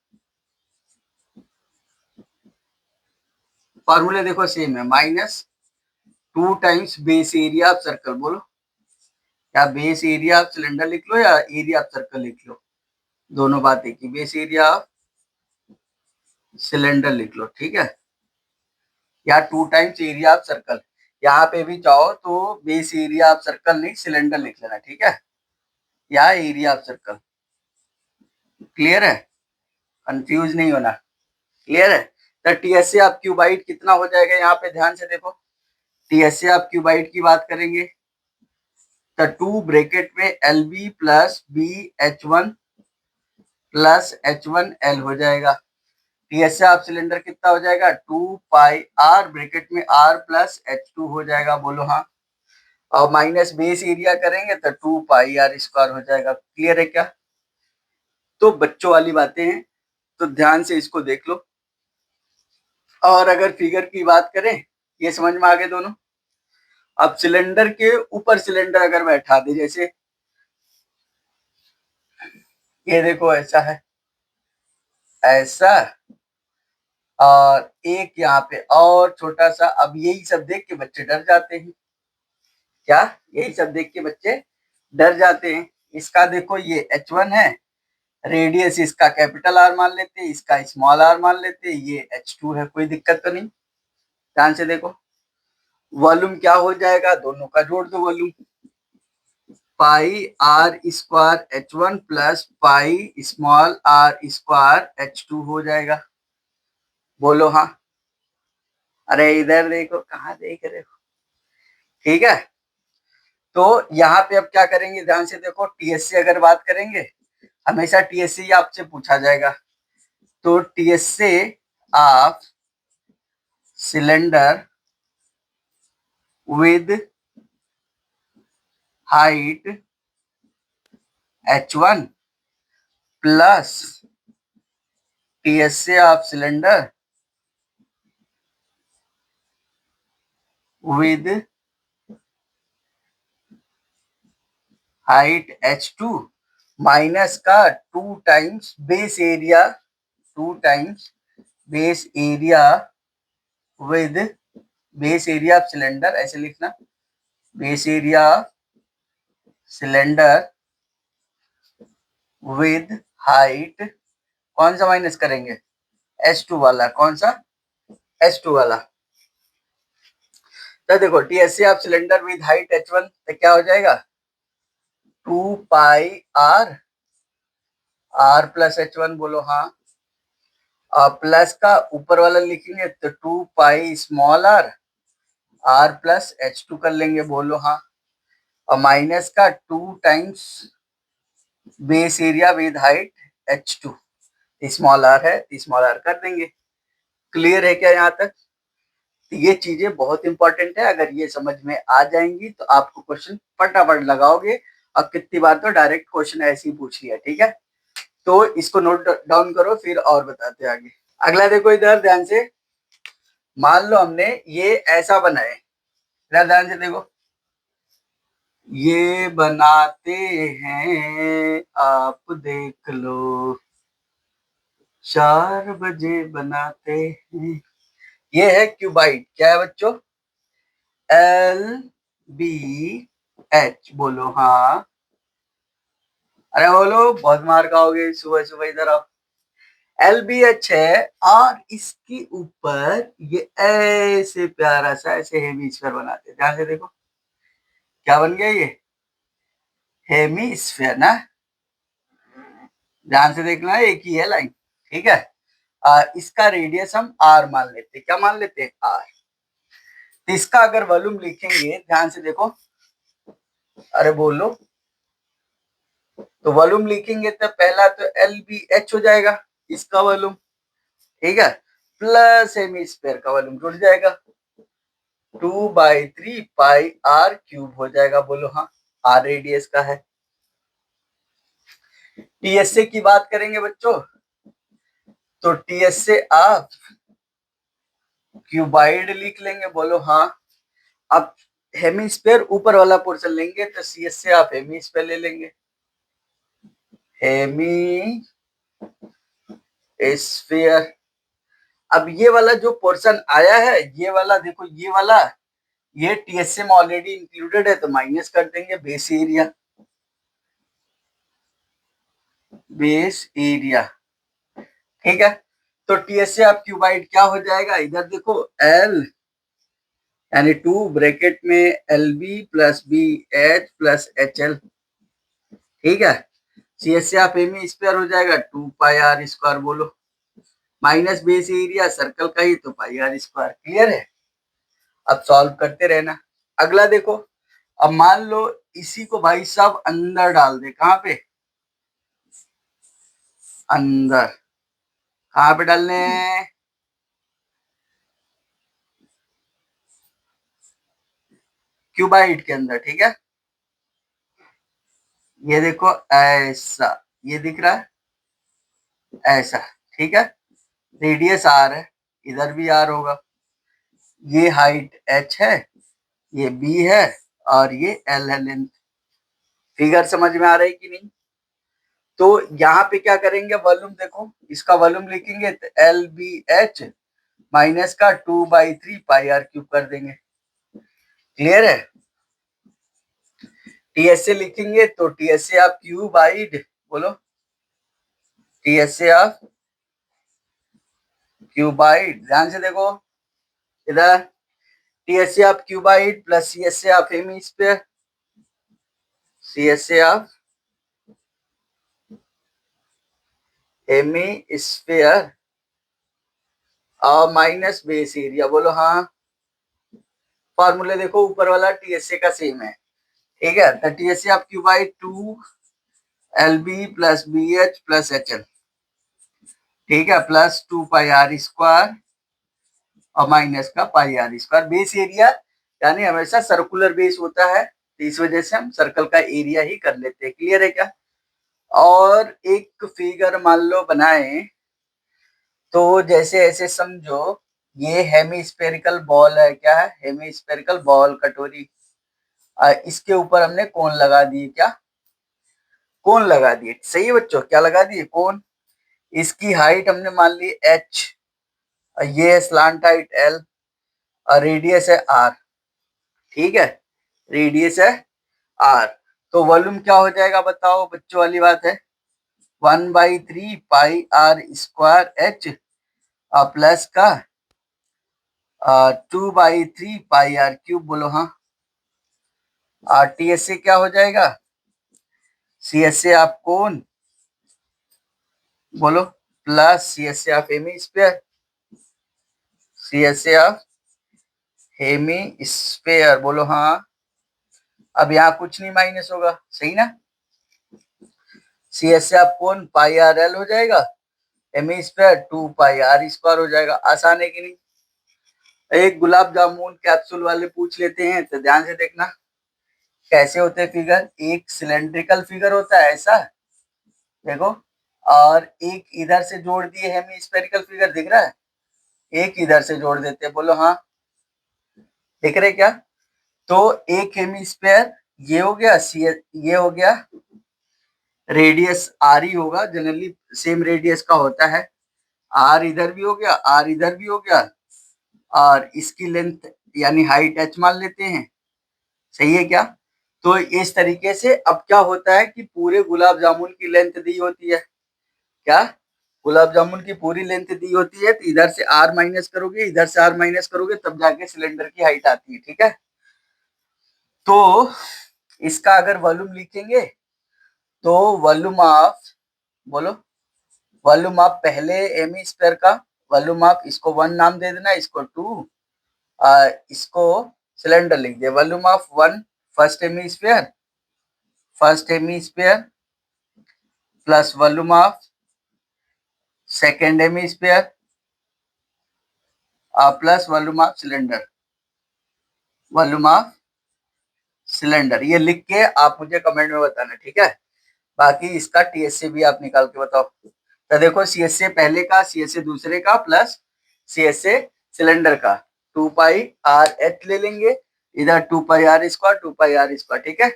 फॉर्मूले देखो सेम है, -2 times base area of circle, बोलो, या बेस एरिया ऑफ सिलेंडर लिख लो या एरिया ऑफ सर्कल लिख लो, दोनों बात एक ही, बेस एरिया ऑफ सिलेंडर लिख लो, ठीक है, या 2 टाइम्स एरिया ऑफ सर्कल, यहाँ पे भी चाहो तो बेस एरिया ऑफ सर्कल नहीं, सिलेंडर लिख लेना, ठीक है, या एरिया ऑफ सर्कल। क्लियर है, कंफ्यूज नहीं होना, क्लियर है। तो टीएसए आप क्यूबाइट कितना हो जाएगा, यहाँ पे ध्यान से देखो, टीएसए आप क्यूबाइट की बात करेंगे तो 2 ब्रैकेट में L B plus B H1 plus H1 L हो जाएगा, टीएसए आप सिलेंडर कितना हो जाएगा, 2 पाई आर ब्रैकेट में R प्लस H2 हो जाएगा, बोलो हाँ, और माइनस बेस एरिया करेंगे तो 2 पाई आर स्क्वायर हो जाएगा। क्लियर है क्या? तो बच्चों वाली बातें हैं, तो ध्यान से इसको देख लो। और अगर फिगर की बात करें, ये समझ में आ गए दोनों। अब सिलेंडर के ऊपर सिलेंडर अगर बैठा दे, जैसे ये देखो ऐसा है, ऐसा, और एक यहाँ पे और छोटा सा। अब यही सब देख के बच्चे डर जाते हैं, क्या यही सब देख के बच्चे डर जाते हैं। इसका देखो ये H1 है, रेडियस इसका कैपिटल आर मान लेते हैं, इसका स्मॉल आर मान लेते हैं, ये H2 है, कोई दिक्कत तो नहीं। ध्यान से देखो, वॉल्यूम क्या हो जाएगा, दोनों का जोड़ दो volume, pi are square H1 plus pi small are square H2 हो जाएगा। बोलो हाँ। अरे इधर देखो, कहाँ देख रहे हो? ठीक है, तो यहाँ पे अब क्या करेंगे, ध्यान से देखो, टीएससी अगर बात करेंगे, हमेशा टीएससी आपसे पूछा जाएगा। तो TSC of cylinder with height h1 plus TSC of cylinder with height h2 minus का 2 times base area, 2 times base area with base area of cylinder, ऐसे लिखना, base area cylinder with height, कौन सा माइनस करेंगे, h2 वाला, कौन सा, h2 वाला। तो देखो TSC of cylinder with height h1 तो क्या हो जाएगा, 2 पाई r प्लस h1, बोलो हाँ। प्लस का ऊपर वाला लिखेंगे तो 2 pi small r plus h2 कर लेंगे, बोलो हाँ। और माइनस का 2 times base area with height h2, small r है, स्मॉल r कर देंगे। क्लियर है क्या यहाँ तक? ये चीजें बहुत इंपॉर्टेंट है, अगर ये समझ में आ जाएंगी तो आपको क्वेश्चन फटाफट लगाओगे। अब कितनी बार तो डायरेक्ट क्वेश्चन ऐसे ही पूछ लिया, ठीक है। तो इसको नोट डाउन करो, फिर और बताते आगे। अगला देखो इधर ध्यान से, मान लो हमने ये ऐसा बनाए, इधर ध्यान से देखो, ये बनाते हैं आप देख लो, 4 बजे बनाते हैं। ये है क्यूबाइड, क्या है बच्चों, LBH, बोलो हाँ। अरे बोलो, बहुत मार खाओगे सुबह सुबह, इधर आओ। LBH है, और इसके ऊपर ये ऐसे प्यारा सा ऐसे हेमीस्फीयर बनाते हैं, ध्यान से देखो क्या बन गया, ये हेमीस्फीयर ना, ध्यान से देखना, एक ही है लाइन, ठीक है। इसका रेडियस हम r मान लेते हैं, क्या मान लेते हैं, r। तो इसका अगर वॉल्यूम लिखेंगे, ध्यान से देखो, अरे बोलो, तो वॉल्यूम लिखेंगे तो पहला तो LBH हो जाएगा, इसका वॉल्यूम, ठीक है, प्लस हेमीस्फीयर का वॉल्यूम जुड़ जाएगा, 2/3 पाई r क्यूब हो जाएगा, बोलो हाँ। r रेडियस का है। टीएसए की बात करेंगे बच्चों, तो टीएसए आप क्यूबाइड लिख लेंगे, बोलो हाँ। अब हेमीस्फीयर ऊपर वाला पोर्शन लेंगे तो सीएस से आप हेमीस्फीयर ले लेंगे, हेमीस्फीयर। अब ये वाला जो पोर्शन आया है, ये वाला देखो, ये वाला, ये टीएसए में ऑलरेडी इंक्लूडेड है, तो माइनस कर देंगे बेस एरिया, बेस एरिया, ठीक है। तो टीएसए आप क्यूबाइड क्या हो जाएगा, इधर देखो, एल यानी 2 ब्रैकेट में LB plus BH plus HL, ठीक है। सीएस से आप हेमीस्फीयर हो जाएगा 2 पाई r स्क्वायर, बोलो, माइनस बेस एरिया सर्कल का ही तो पाई r स्क्वायर, क्लियर है। अब सॉल्व करते रहना। अगला देखो, अब मान लो इसी को भाई साहब अंदर डाल दे, कहाँ पे, अंदर, कहाँ पे डालने, क्यूबाइड के अंदर, ठीक है। ये देखो ऐसा, ये दिख रहा है ऐसा, ठीक है। रेडियस r है, इधर भी r होगा, ये हाइट h है, ये b है, और ये l है, लेंथ। फिगर समझ में आ रहा है कि नहीं? तो यहाँ पे क्या करेंगे, वॉल्यूम देखो, इसका वॉल्यूम लिखेंगे तो LBH माइनस का 2/3 पाई r क्यूब कर देंगे, क्लियर है। टीएसए लिखेंगे तो टीएसए आप क्यूबाइड, बोलो, टीएसए आप क्यूबाइड, ध्यान से देखो इधर, टीएसए आप क्यूबाइड प्लस सीएसए आप हेमीस्फीयर, सीएसए आप हेमीस्फीयर माइनस बेस एरिया। बोलो हाँ। फॉर्मूले देखो, ऊपर वाला टीएसए का सेम है, ठीक है। तो टीएसए आप Q by 2 LB plus BH plus HL, ठीक है, प्लस 2 पाई आर स्क्वायर और माइनस का pi are square. Base area यानी हमेशा सर्कुलर बेस होता है, तो इस वजह से हम सर्कल का एरिया ही कर लेते हैं। क्लियर है क्या? और एक फिगर मान लो बनाए, तो जैसे ऐसे समझो ये हेमीस्फेरिकल बॉल है। क्या है? हेमीस्फेरिकल बॉल, कटोरी। इसके ऊपर हमने कोन लगा दिए। क्या? कोन लगा दिए। सही है बच्चों, क्या लगा दिए? कोन। इसकी हाइट हमने मान ली h, ये है स्लांट हाइट l, और रेडियस है r, ठीक है, रेडियस है r। तो वॉल्यूम क्या हो जाएगा बताओ, बच्चों वाली बात है, 1/3 pi are square h plus का 2/3 पाई आर क्यूब। बोलो हाँ। RTS से क्या हो जाएगा? CS से आप कोन, बोलो, प्लस CS से आप हेमी स्क्वायर, CS से आप हेमी स्क्वायर। बोलो हाँ। अब यहाँ कुछ नहीं माइनस होगा, सही ना। CS से आप कोन पाई आर एल हो जाएगा, hemi square 2 pi are square हो जाएगा। आसान है कि नहीं? एक गुलाब जामुन कैप्सूल वाले पूछ लेते हैं, तो ध्यान से देखना कैसे होते हैं फिगर। एक सिलेंड्रिकल फिगर होता है ऐसा, देखो, और एक इधर से जोड़ दिए हेमी स्फेरिकल फिगर, दिख रहा है, एक इधर से जोड़ देते हैं। बोलो हाँ। दिख रहे क्या? तो एक हेमी स्फेयर ये हो गया, ये हो गया, रेडियस आर ही होगा, जनरली सेम रेडियस का होता है। आर इधर भी हो गया, आर इधर भी हो गया, और इसकी लेंथ यानी हाइट h मान लेते हैं। सही है क्या? तो इस तरीके से अब क्या होता है कि पूरे गुलाब जामुन की लेंथ दी होती है। क्या? गुलाब जामुन की पूरी लेंथ दी होती है, तो इधर से r माइनस करोगे, इधर से r माइनस करोगे, तब जाके सिलेंडर की हाइट आती है, ठीक है। तो इसका अगर वॉल्यूम लिखेंगे, तो वॉल्यूम ऑफ, बोलो, वॉल्यूम ऑफ पहले एमी स्क्वायर का वॉल्यूम ऑफ, इसको 1 नाम दे देना, इसको 2, इसको सिलेंडर लिख दिया। Volume of 1 first hemisphere, first hemisphere plus volume of second hemisphere plus volume of cylinder, volume of cylinder. ये लिख के आप मुझे कमेंट में बताना, ठीक है। बाकी इसका TSA भी आप निकाल के बताओ। तो देखो, CSA पहले का, CSA दूसरे का, प्लस CSA सिलेंडर का, 2 पाई आर एच ले लेंगे, इधर 2 pi are square, 2 pi are square, ठीक है।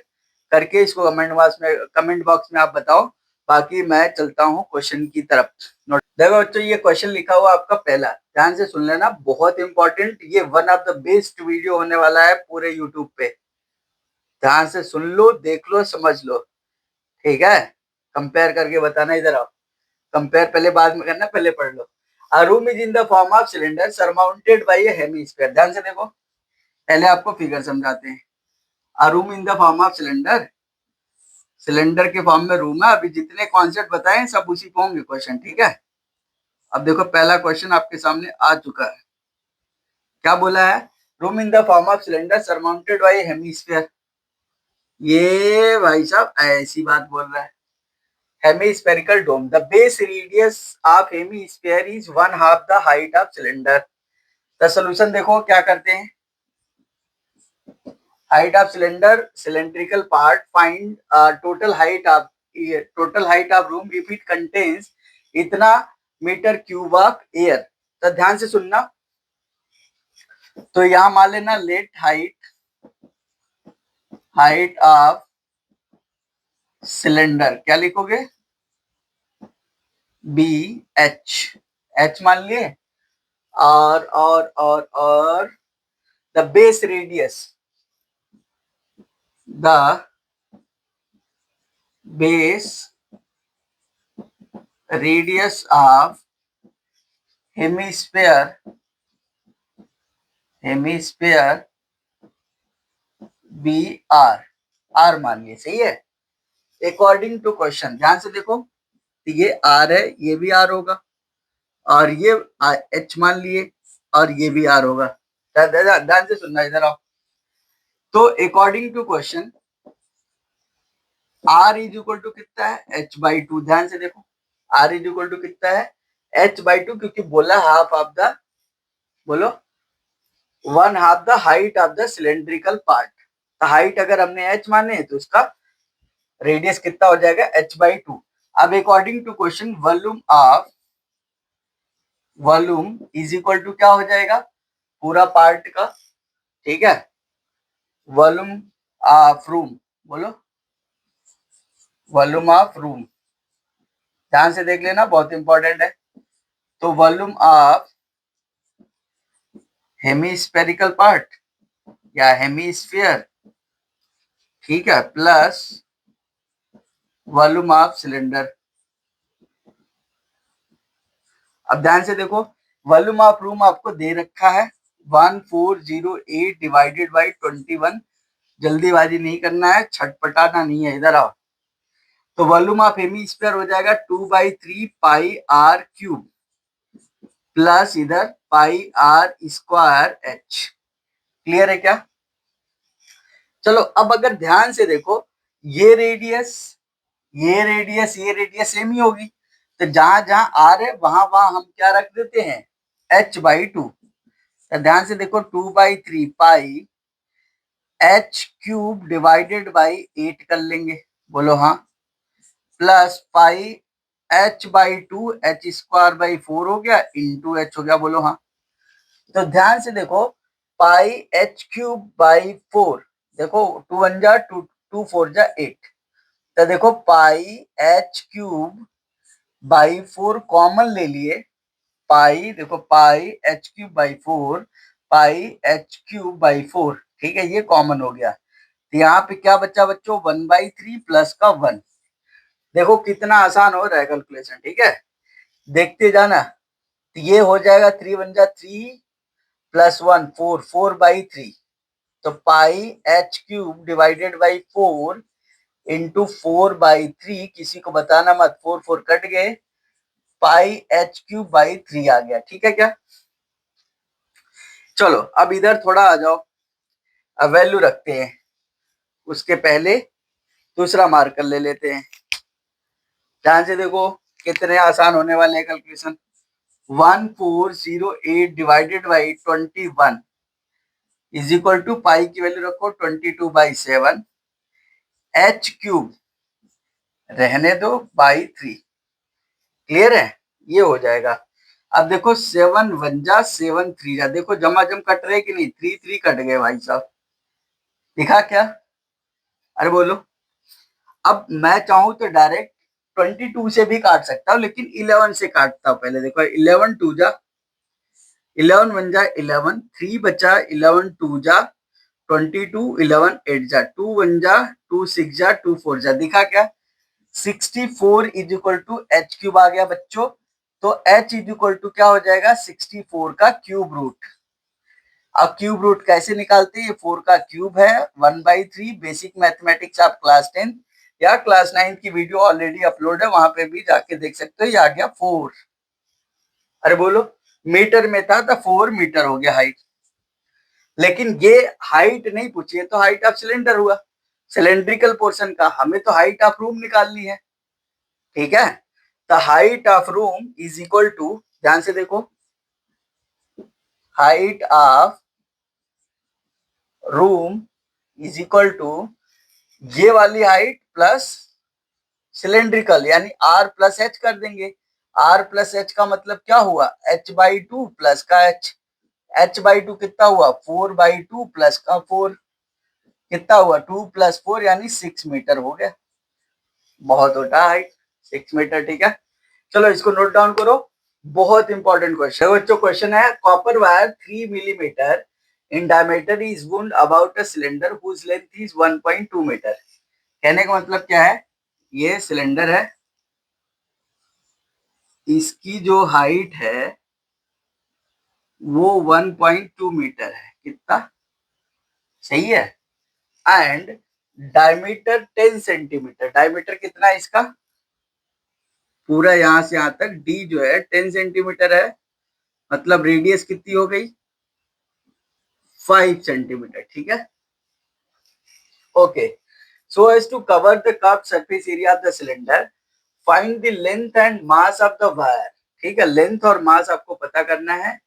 करके इसको कमेंट बॉक्स में आप बताओ। बाकी मैं चलता हूँ क्वेश्चन की तरफ। देखो बच्चों, ये क्वेश्चन लिखा हुआ आपका पहला, ध्यान से सुन लेना, बहुत इंपॉर्टेंट, ये one of the best video होने वाला है पूरे यूट्यूब पे। ध्यान से सुन लो, देख लो, समझ लो, ठीक है। कंपेयर करके बताना, इधर आओ। कंपेयर पहले बाद में करना, पहले पढ़ लो। A room is in the form of cylinder surmounted by a hemisphere। ध्यान से देखो, पहले आपको फिगर समझाते हैं। A room in the form of cylinder, cylinder के फॉर्म में रूम है। अभी जितने कॉन्सेप्ट बताए सब उसी पे होंगे क्वेश्चन, ठीक है। अब देखो, पहला क्वेश्चन आपके सामने आ चुका है। क्या बोला है? Room in the form of cylinder surmounted by hemisphere. ये भाई साहब ऐसी बात बोल रहा है। Hemispherical dome, the base radius of hemisphere is 1/2 the height of cylinder. The solution देखो क्या करते हैं। Height of cylinder, cylindrical part, find total height of room if it contains इतना मीटर क्यूब ऑफ एयर। तो ध्यान से सुनना, तो यहां मान लेना लेट हाइट ऑफ सिलेंडर, क्या लिखोगे? BH मान लिए, और the base radius, the base radius of hemisphere BR मान लिए, सही है। अकॉर्डिंग टू क्वेश्चन, ध्यान से देखो, तो ये R है, ये भी R होगा, और ये h मान लिए और ये भी r होगा। ध्यान से सुनना, इधर आओ। तो according to question r is equal to कितना है, h/2। ध्यान से देखो, r इज इक्वल टू कितना है, h/2, क्योंकि बोला हाफ ऑफ द, बोलो 1/2 the height of the cylindrical part. तो हाइट अगर हमने h माने तो इसका रेडियस कितना हो जाएगा, h/2। अब according to question volume is equal to क्या हो जाएगा, पूरा पार्ट का, ठीक है, वॉल्यूम ऑफ रूम, बोलो वॉल्यूम ऑफ रूम। ध्यान से देख लेना, बहुत इंपॉर्टेंट है। तो वॉल्यूम ऑफ हेमीस्फेरिकल पार्ट या हेमीस्फीयर, ठीक है, प्लस वॉल्यूम ऑफ सिलेंडर। अब ध्यान से देखो, वॉल्यूम ऑफ रूम आपको दे रखा है 1408 डिवाइडेड बाई 21। जल्दीबाजी नहीं करना है, छटपटाना नहीं है, इधर आओ। तो वॉल्यूम ऑफ हेमीस्फीयर हो जाएगा 2/3 पाई आर क्यूब प्लस इधर पाई आर स्क्वायर एच। क्लियर है क्या? चलो अब अगर ध्यान से देखो, ये रेडियस ये रेडियस ये रेडियस सेम ही होगी, तो जहां जहां आर है वहां वहां हम क्या रख देते हैं, h/2। तो ध्यान से देखो, 2/3 पाई h क्यूब डिवाइडेड बाई 8 कर लेंगे, बोलो हाँ, प्लस पाई h/2 h²/4 हो गया इंटू h हो गया, बोलो हाँ। तो ध्यान से देखो, पाई h³/4, देखो 2 1 जा 2, 2 4 जा 8। तो देखो पाई h³/4 कॉमन ले लिए, पाई देखो पाई h³/4 पाई h³/4, ठीक है, ये कॉमन हो गया। तो यहाँ पे क्या बचा बच्चों, 1/3 प्लस का 1। देखो कितना आसान हो रहा है कैलकुलेशन, ठीक है, देखते जाना। तो ये हो जाएगा 3 1 जा 3 प्लस 1 4, 4/3। तो पाई h³ डिवाइडेड बाई 4 इंटू 4/3, किसी को बताना मत, 4 4 कट गए, पाई h³/3 आ गया, ठीक है क्या? चलो अब इधर थोड़ा आ जाओ, अब वैल्यू रखते हैं, उसके पहले दूसरा मार्कर ले लेते हैं। ध्यान से देखो कितने आसान होने वाले हैं calculation. 1408 divided by 21 is equal to, pi की वैल्यू रखो 22/7, h³ रहने दो बाई 3। क्लियर है, ये हो जाएगा। अब देखो 7 1 जा 7 3 जा, देखो जमा जम कट रहे कि नहीं, 3 3 कट गए भाई साहब, दिखा क्या? अरे बोलो। अब मैं चाहूं तो डायरेक्ट 22 से भी काट सकता हूँ, लेकिन 11 से काटता हूँ पहले। देखो 11 2 जा 11 1 जा 11, 3 बचा, 11 2 जा 22, 11 8 जा 2 1 जा 2 6 जा 2 4 जा, दिखा क्या? 64 इज इक्वल टू h³ आ गया बच्चों। तो h इज इक्वल टू क्या हो जाएगा, 64 का क्यूब रूट। अब क्यूब रूट कैसे निकालते हैं, ये 4 का क्यूब है, 1/3। बेसिक मैथमेटिक्स आप क्लास 10 या क्लास 9 की वीडियो ऑलरेडी अपलोड है, वहां पे भी जाके देख सकते हो। ये आ गया 4। अरे बोलो, मीटर में था तो 4 मीटर हो गया हाइट। लेकिन ये हाइट नहीं पूछी है, तो हाइट ऑफ सिलेंडर हुआ, सिलेंड्रिकल पोर्शन का। हमें तो हाइट ऑफ रूम निकालनी है, ठीक है। The height of room is equal to, ध्यान से देखो, height of room is equal to ये वाली हाइट प्लस सिलेंड्रिकल, यानी r प्लस एच कर देंगे। r प्लस एच का मतलब क्या हुआ, h/2 प्लस का h। h/2 कितना हुआ, 4/2 प्लस का 4, कितना हुआ 2 + 4 यानी 6 मीटर हो गया। बहुत होता हाइट 6 मीटर, ठीक है। चलो इसको नोट डाउन करो, बहुत इंपॉर्टेंट क्वेश्चन बच्चों। क्वेश्चन है, copper wire 3 millimetre in diameter is wound about a cylinder whose length is 1.2 metre. कहने का मतलब क्या है, ये सिलेंडर है, इसकी जो हाइट है वो 1.2 मीटर है, कितना सही है, एंड डायमीटर 10 सेंटीमीटर। डायमीटर कितना है इसका, पूरा यहां से यहां तक डी जो है 10 सेंटीमीटर है, मतलब रेडियस कितनी हो गई 5 सेंटीमीटर। ठीक है, okay. So as to cover the curved surface area of the cylinder, find the length and mass of the wire. ठीक है, लेंथ और मास आपको पता करना है।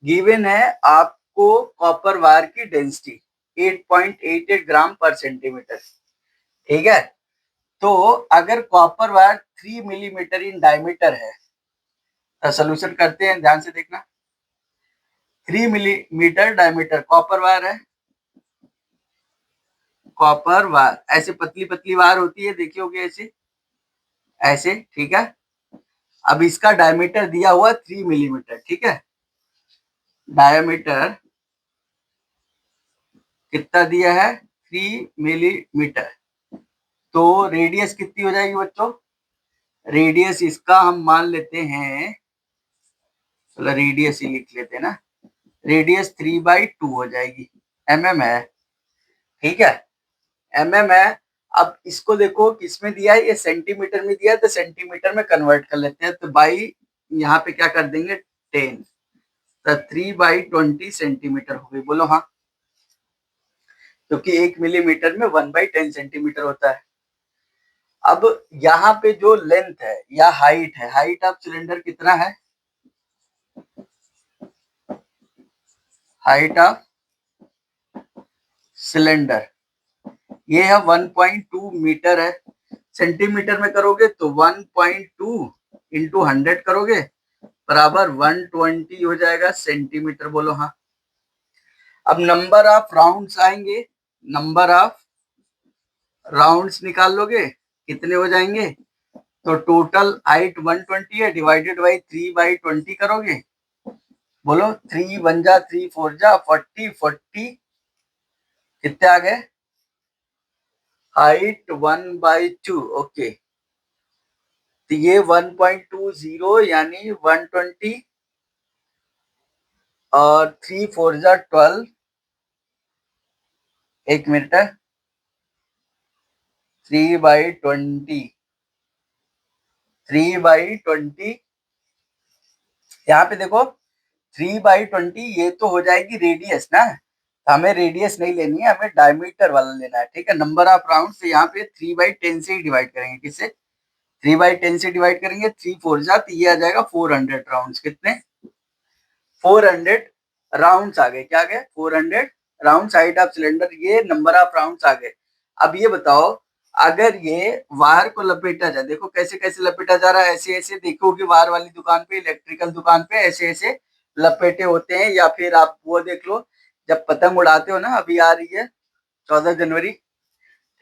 गिवन है आपको कॉपर वायर की डेंसिटी 8.88 ग्राम पर सेंटीमीटर। ठीक है, तो अगर copper wire 3 millimetre in diameter है, तो सोल्यूशन करते हैं, ध्यान से देखना। 3 मिलीमीटर डायमीटर कॉपर वायर है, कॉपर वायर ऐसे पतली पतली वायर होती है, देखी होगी ऐसे ऐसे। ठीक है, अब इसका डायमीटर दिया हुआ 3 मिलीमीटर। ठीक है, डायमीटर कितना दिया है 3 मिलीमीटर, तो रेडियस कितनी हो जाएगी बच्चों, रेडियस इसका हम मान लेते हैं, चलो रेडियस ही लिख लेते हैं ना, रेडियस 3/2 हो जाएगी, mm है। ठीक है, mm है। अब इसको देखो किसमें दिया है, ये सेंटीमीटर में दिया है, तो सेंटीमीटर में कन्वर्ट कर लेते हैं, तो बाई यहाँ पे क्या कर देंगे 10, तो 3/20 सेंटीमीटर हो गई। बोलो हाँ, क्योंकि 1 मिलीमीटर में 1/10 सेंटीमीटर होता है। अब यहाँ पे जो लेंथ है या हाइट है, हाइट ऑफ सिलेंडर कितना है, हाइट ऑफ सिलेंडर ये है 1.2 मीटर है। सेंटीमीटर में करोगे तो 1.2 इंटू 100 करोगे बराबर 120 हो जाएगा सेंटीमीटर। बोलो हाँ। अब नंबर ऑफ राउंड्स आएंगे, नंबर ऑफ राउंड्स निकाल लोगे कितने हो जाएंगे, तो टोटल हाइट 120 है, डिवाइडेड बाई 3/20 करोगे। बोलो 3 1 जा 3 4 जा 40, 40 कितने आ गए, हाइट 1/2। ओके, तो ये 1.20 यानी 120 और 3 4 जा 12, एक मिनट है, 3/20, 3/20। यहाँ पे देखो 3/20 ये तो हो जाएगी रेडियस ना, हमें रेडियस नहीं लेनी है, हमें डायमीटर वाला लेना है। ठीक है, नंबर ऑफ राउंड से यहाँ पे 3/10 से ही डिवाइड करेंगे, किससे 3/10 से डिवाइड करेंगे, 3 4 जा, तो ये आ जाएगा 400 राउंड। कितने 400 राउंड्स आ गए, क्या गए 400 राउंड साइड ऑफ सिलेंडर, ये नंबर ऑफ राउंड्स आ गए। अब ये बताओ अगर ये वायर को लपेटा जाए, देखो कैसे कैसे लपेटा जा रहा है, ऐसे ऐसे देखो कि वायर वाली दुकान पे, इलेक्ट्रिकल दुकान पे ऐसे ऐसे लपेटे होते हैं, या फिर आप वो देख लो जब पतंग उड़ाते हो ना, अभी आ रही है 14 जनवरी,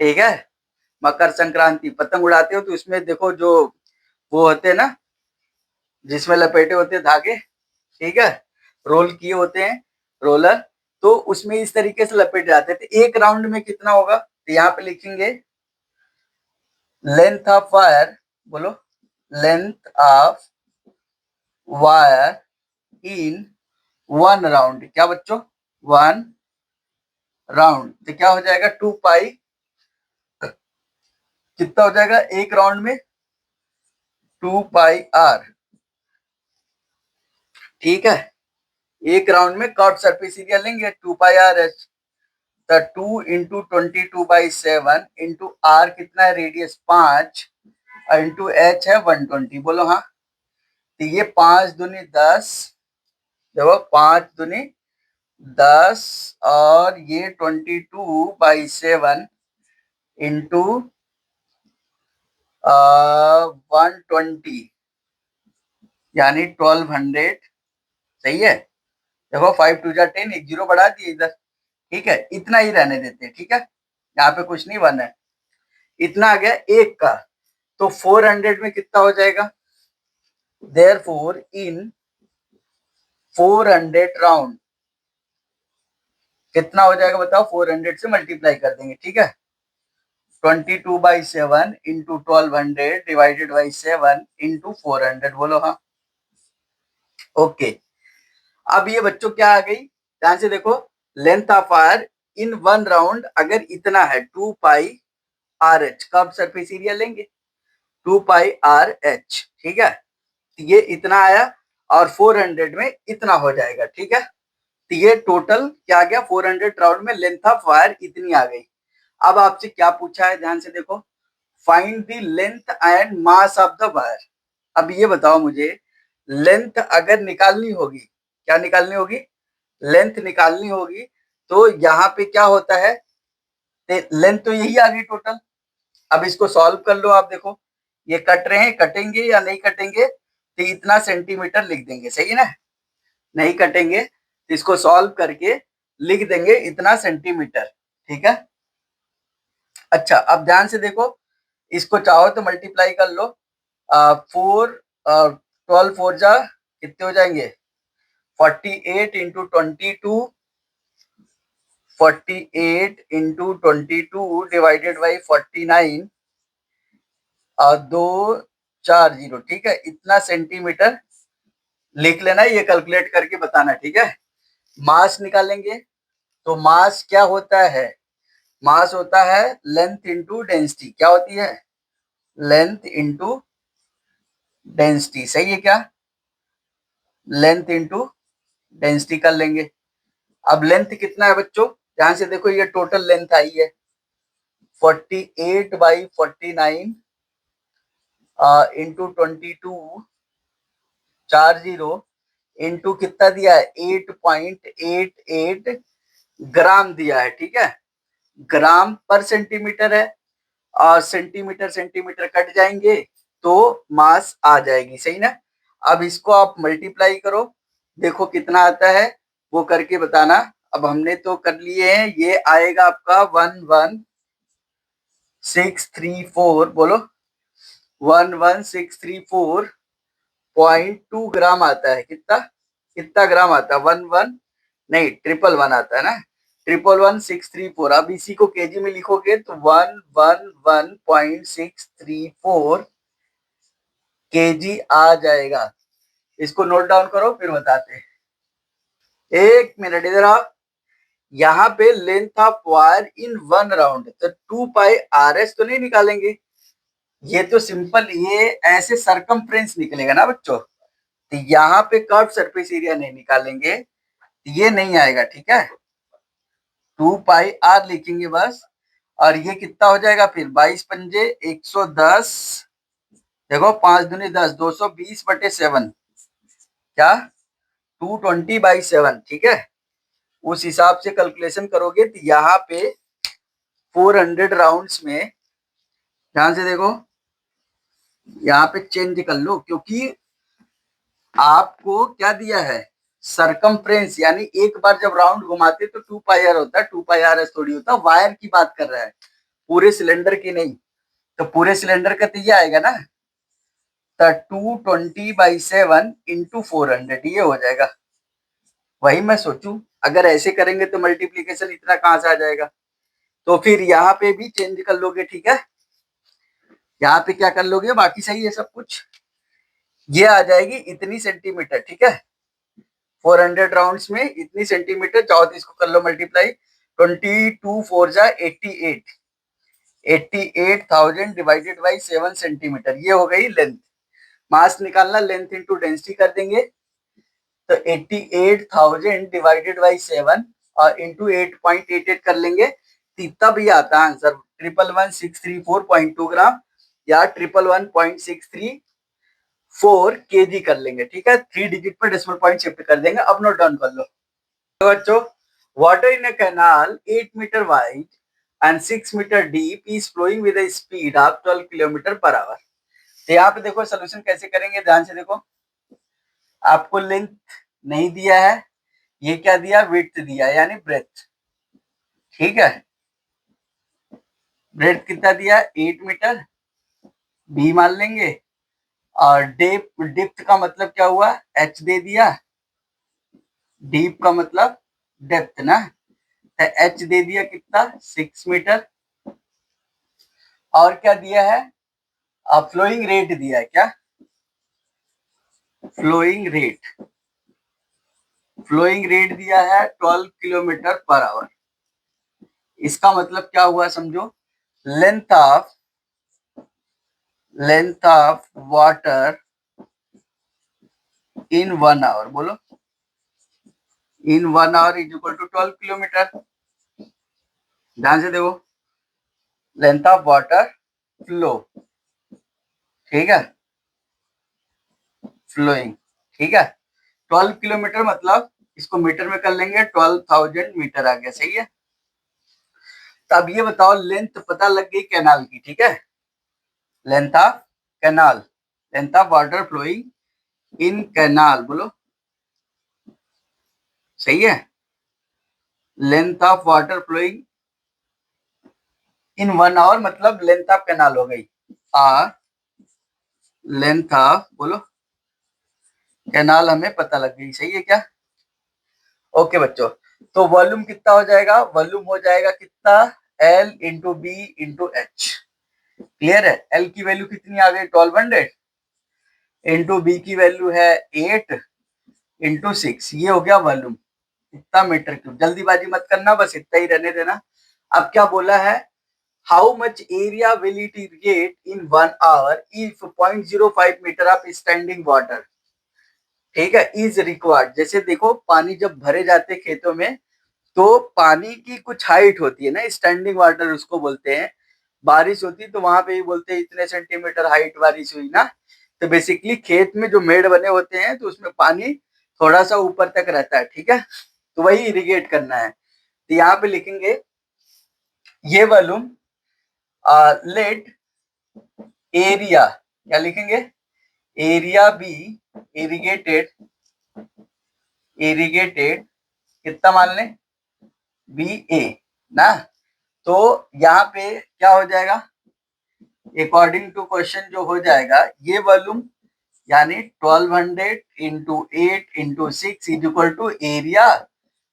ठीक है, मकर संक्रांति, पतंग उड़ाते हो तो इसमें देखो जो वो होते हैं ना, जिसमें लपेटे होते हैं धागे, ठीक है, रोल किए होते हैं, रोलर, तो उसमें इस तरीके से लपेट जाते हैं। तो एक राउंड में कितना होगा, तो यहाँ पे लिखेंगे लेंथ ऑफ वायर, बोलो length of wire in 1 round, क्या बच्चों 1 राउंड, तो क्या हो जाएगा 2 पाई, कितना हो जाएगा एक राउंड में 2 पाई r। ठीक है, एक राउंड में कर्व सरफेस एरिया लेंगे 2 पाई r h, तो 2 इंटू 22/7 इंटू r कितना है रेडियस 5 इंटू h है 120। बोलो हाँ, तो ये 5 दूनी 10, देखो 5 दूनी 10 और ये 22/7 इंटू 120 यानी 1200। सही है, देखो 5 2 जा 10, एक जीरो बढ़ा दिए इधर। ठीक है, इतना ही रहने देते हैं। ठीक है, यहाँ पे कुछ नहीं बना है, इतना आ गया एक का, तो 400 में कितना हो जाएगा, देयरफॉर इन 400 राउंड कितना हो जाएगा बताओ, 400 से मल्टीप्लाई कर देंगे। ठीक है, 22/7 इंटू 1200 डिवाइडेड बाई 7 इंटू 400। बोलो हाँ, ओके। अब ये बच्चों क्या आ गई, ध्यान से देखो, length of wire in 1 round अगर इतना है 2 पाई RH, कब सरफेस एरिया लेंगे, 2 पाई आर एच, ठीक है। ये इतना आया और 400 में इतना हो जाएगा, ठीक है। तो ये टोटल क्या गया, 400 राउंड में लेंथ ऑफ वायर इतनी आ गई। अब आपसे क्या पूछा है, ध्यान से देखो, find the length and mass of the wire. अब ये बताओ मुझे, लेंथ अगर निकालनी होगी, क्या निकालनी होगी, लेंथ निकालनी होगी, तो यहाँ पे क्या होता है, लेंथ तो यही आ गई टोटल। अब इसको सॉल्व कर लो, आप देखो ये कट रहे हैं, कटेंगे या नहीं कटेंगे, तो इतना सेंटीमीटर लिख देंगे, सही है ना। नहीं कटेंगे तो इसको सॉल्व करके लिख देंगे इतना सेंटीमीटर, ठीक है। अच्छा, अब ध्यान से देखो, इसको चाहो तो मल्टीप्लाई कर लो, 12 4 जा कितने हो जाएंगे, 48 इंटू 22, 48 इंटू 22 डिवाइडेड बाई 49 और 240, ठीक है, इतना सेंटीमीटर लिख लेना, ये कैलकुलेट करके बताना, ठीक है। मास निकालेंगे, तो मास क्या होता है, मास होता है लेंथ इंटू डेंसिटी, क्या होती है, लेंथ इंटू डेंसिटी, सही है क्या, लेंथ इंटू डेंसिटी कर लेंगे। अब लेंथ कितना है बच्चों, ध्यान से देखो, ये टोटल लेंथ आई है 48/49 इंटू 2240 इंटू कितना दिया है, 8.88 ग्राम दिया है, ठीक है। ग्राम पर सेंटीमीटर है, और सेंटीमीटर सेंटीमीटर कट जाएंगे तो मास आ जाएगी, सही ना। अब इसको आप मल्टीप्लाई करो, देखो कितना आता है, वो करके बताना। अब हमने तो कर लिए हैं, ये आएगा आपका 11634, बोलो 11634.2 ग्राम आता है, कितना कितना ग्राम आता है, 11 नहीं 111 आता है ना, 111.634। अब इसी को केजी में लिखोगे तो 111.634 केजी आ जाएगा। इसको नोट डाउन करो, फिर बताते हैं। एक मिनट इधर आओ, यहाँ पे length of wire in 1 round, तो 2 पाई आर एस तो नहीं निकालेंगे, ये तो सिंपल ये ऐसे सरकमफ्रेंस निकलेगा ना बच्चों, तो यहाँ पे कर्व सरफेस एरिया नहीं निकालेंगे, ये नहीं आएगा, ठीक है। 2 पाई आर लिखेंगे बस, और ये कितना हो जाएगा फिर, 22 पंजे 110, देखो 5 दूनी 10, 220/7, क्या 220/7, ठीक है। उस हिसाब से कैलकुलेशन करोगे तो यहाँ पे 400 राउंड्स में, ध्यान से देखो, यहाँ पे चेंज कर लो, क्योंकि आपको क्या दिया है, सरकमफ्रेंस, यानी एक बार जब राउंड घुमाते तो 2 पाई आर होता है, 2 पाई आर एस थोड़ी होता, वायर की बात कर रहा है, पूरे सिलेंडर की नहीं। तो पूरे सिलेंडर का तो ये आएगा ना, तो 220/7 इंटू 400, ये हो जाएगा। वही मैं सोचूं, अगर ऐसे करेंगे तो मल्टीप्लीकेशन इतना कहां से आ जाएगा, तो फिर यहाँ पे भी चेंज कर लोगे, ठीक है। यहाँ पे क्या कर लोगे, बाकी सही है सब कुछ, ये आ जाएगी इतनी सेंटीमीटर, ठीक है। 400 राउंड्स में इतनी सेंटीमीटर, चाहो तो इसको कर लो मल्टीप्लाई, 22 4 जा 88, 88,000 डिवाइडेड बाई 7 सेंटीमीटर, ये हो गई लेंथ। मास निकालना, लेंथ इंटू डेंसिटी कर देंगे, तो 88,000 डिवाइडेड बाई 7 और इंटू 8.88 कर लेंगे, तब ये आता है आंसर 111,634.2 ग्राम या 111.634 केजी कर लेंगे, ठीक है। 3 डिजिट पर डेसिमल पॉइंट शिफ्ट कर देंगे। अब नोट डाउन कर लो तो बच्चों, water in a canal 8 metre wide and 6 metre deep is flowing with a speed of 12 kilometre per hour. तो यहाँ पे देखो सोल्यूशन कैसे करेंगे, ध्यान से देखो, आपको लेंथ नहीं दिया है, ये क्या दिया, विड्थ दिया है, यानी ब्रेथ, ठीक है। ब्रेथ कितना दिया, 8 मीटर, बी मान लेंगे, और डेप्थ का मतलब क्या हुआ, एच दे दिया, डीप का मतलब डेप्थ ना, तो एच दे दिया कितना, 6 मीटर, और क्या दिया है, फ्लोइंग रेट दिया है, क्या, फ्लोइंग रेट, फ्लोइंग रेट दिया है 12 किलोमीटर पर आवर। इसका मतलब क्या हुआ समझो, length of length of water in 1 hour, बोलो in 1 hour is equal to 12 kilometre. ध्यान से देखो, लेंथ ऑफ वाटर फ्लो, ठीक है, फ्लोइंग, ठीक है, 12 किलोमीटर मतलब इसको मीटर में कर लेंगे, 12,000 मीटर आ गया, सही है। तो अब ये बताओ, लेंथ पता लग गई कैनाल की, ठीक है, length of canal, length of water flowing in canal, बोलो सही है, length of water flowing in 1 hour मतलब लेंथ ऑफ कैनाल हो गई, आर लेंथ ऑफ, बोलो कैनाल हमें पता लग गई, सही है क्या। ओके बच्चों, तो वॉल्यूम कितना हो जाएगा, वॉल्यूम हो जाएगा कितना, L into B into H, clear है। एल की वैल्यू कितनी आ गई 1200, इंटू बी की वैल्यू है 8 इंटू 6, ये हो गया वॉल्यूम, इतना मीटर क्यूब। जल्दीबाजी मत करना, बस इतना ही रहने देना। अब क्या बोला है, how much area will it irrigate in 1 hour if 0.05 metre of standing water, ठीक है, इज रिक्वायर्ड। जैसे देखो, पानी जब भरे जाते खेतों में तो पानी की कुछ हाइट होती है ना, स्टैंडिंग वाटर उसको बोलते हैं। बारिश होती है तो वहां पे ही बोलते हैं इतने सेंटीमीटर हाइट बारिश हुई ना। तो बेसिकली खेत में जो मेड़ बने होते हैं तो उसमें पानी थोड़ा सा ऊपर तक रहता है, ठीक है, तो वही इरिगेट करना है। तो यहाँ पे लिखेंगे ये वॉल्यूम, लेट एरिया, क्या लिखेंगे, एरिया बी इरिगेटेड, इरिगेटेड कितना मान लें, बी ए ना। तो यहाँ पे क्या हो जाएगा, अकॉर्डिंग टू क्वेश्चन जो हो जाएगा, ये वॉल्यूम यानी 1200 into 8 into 6 is equal to area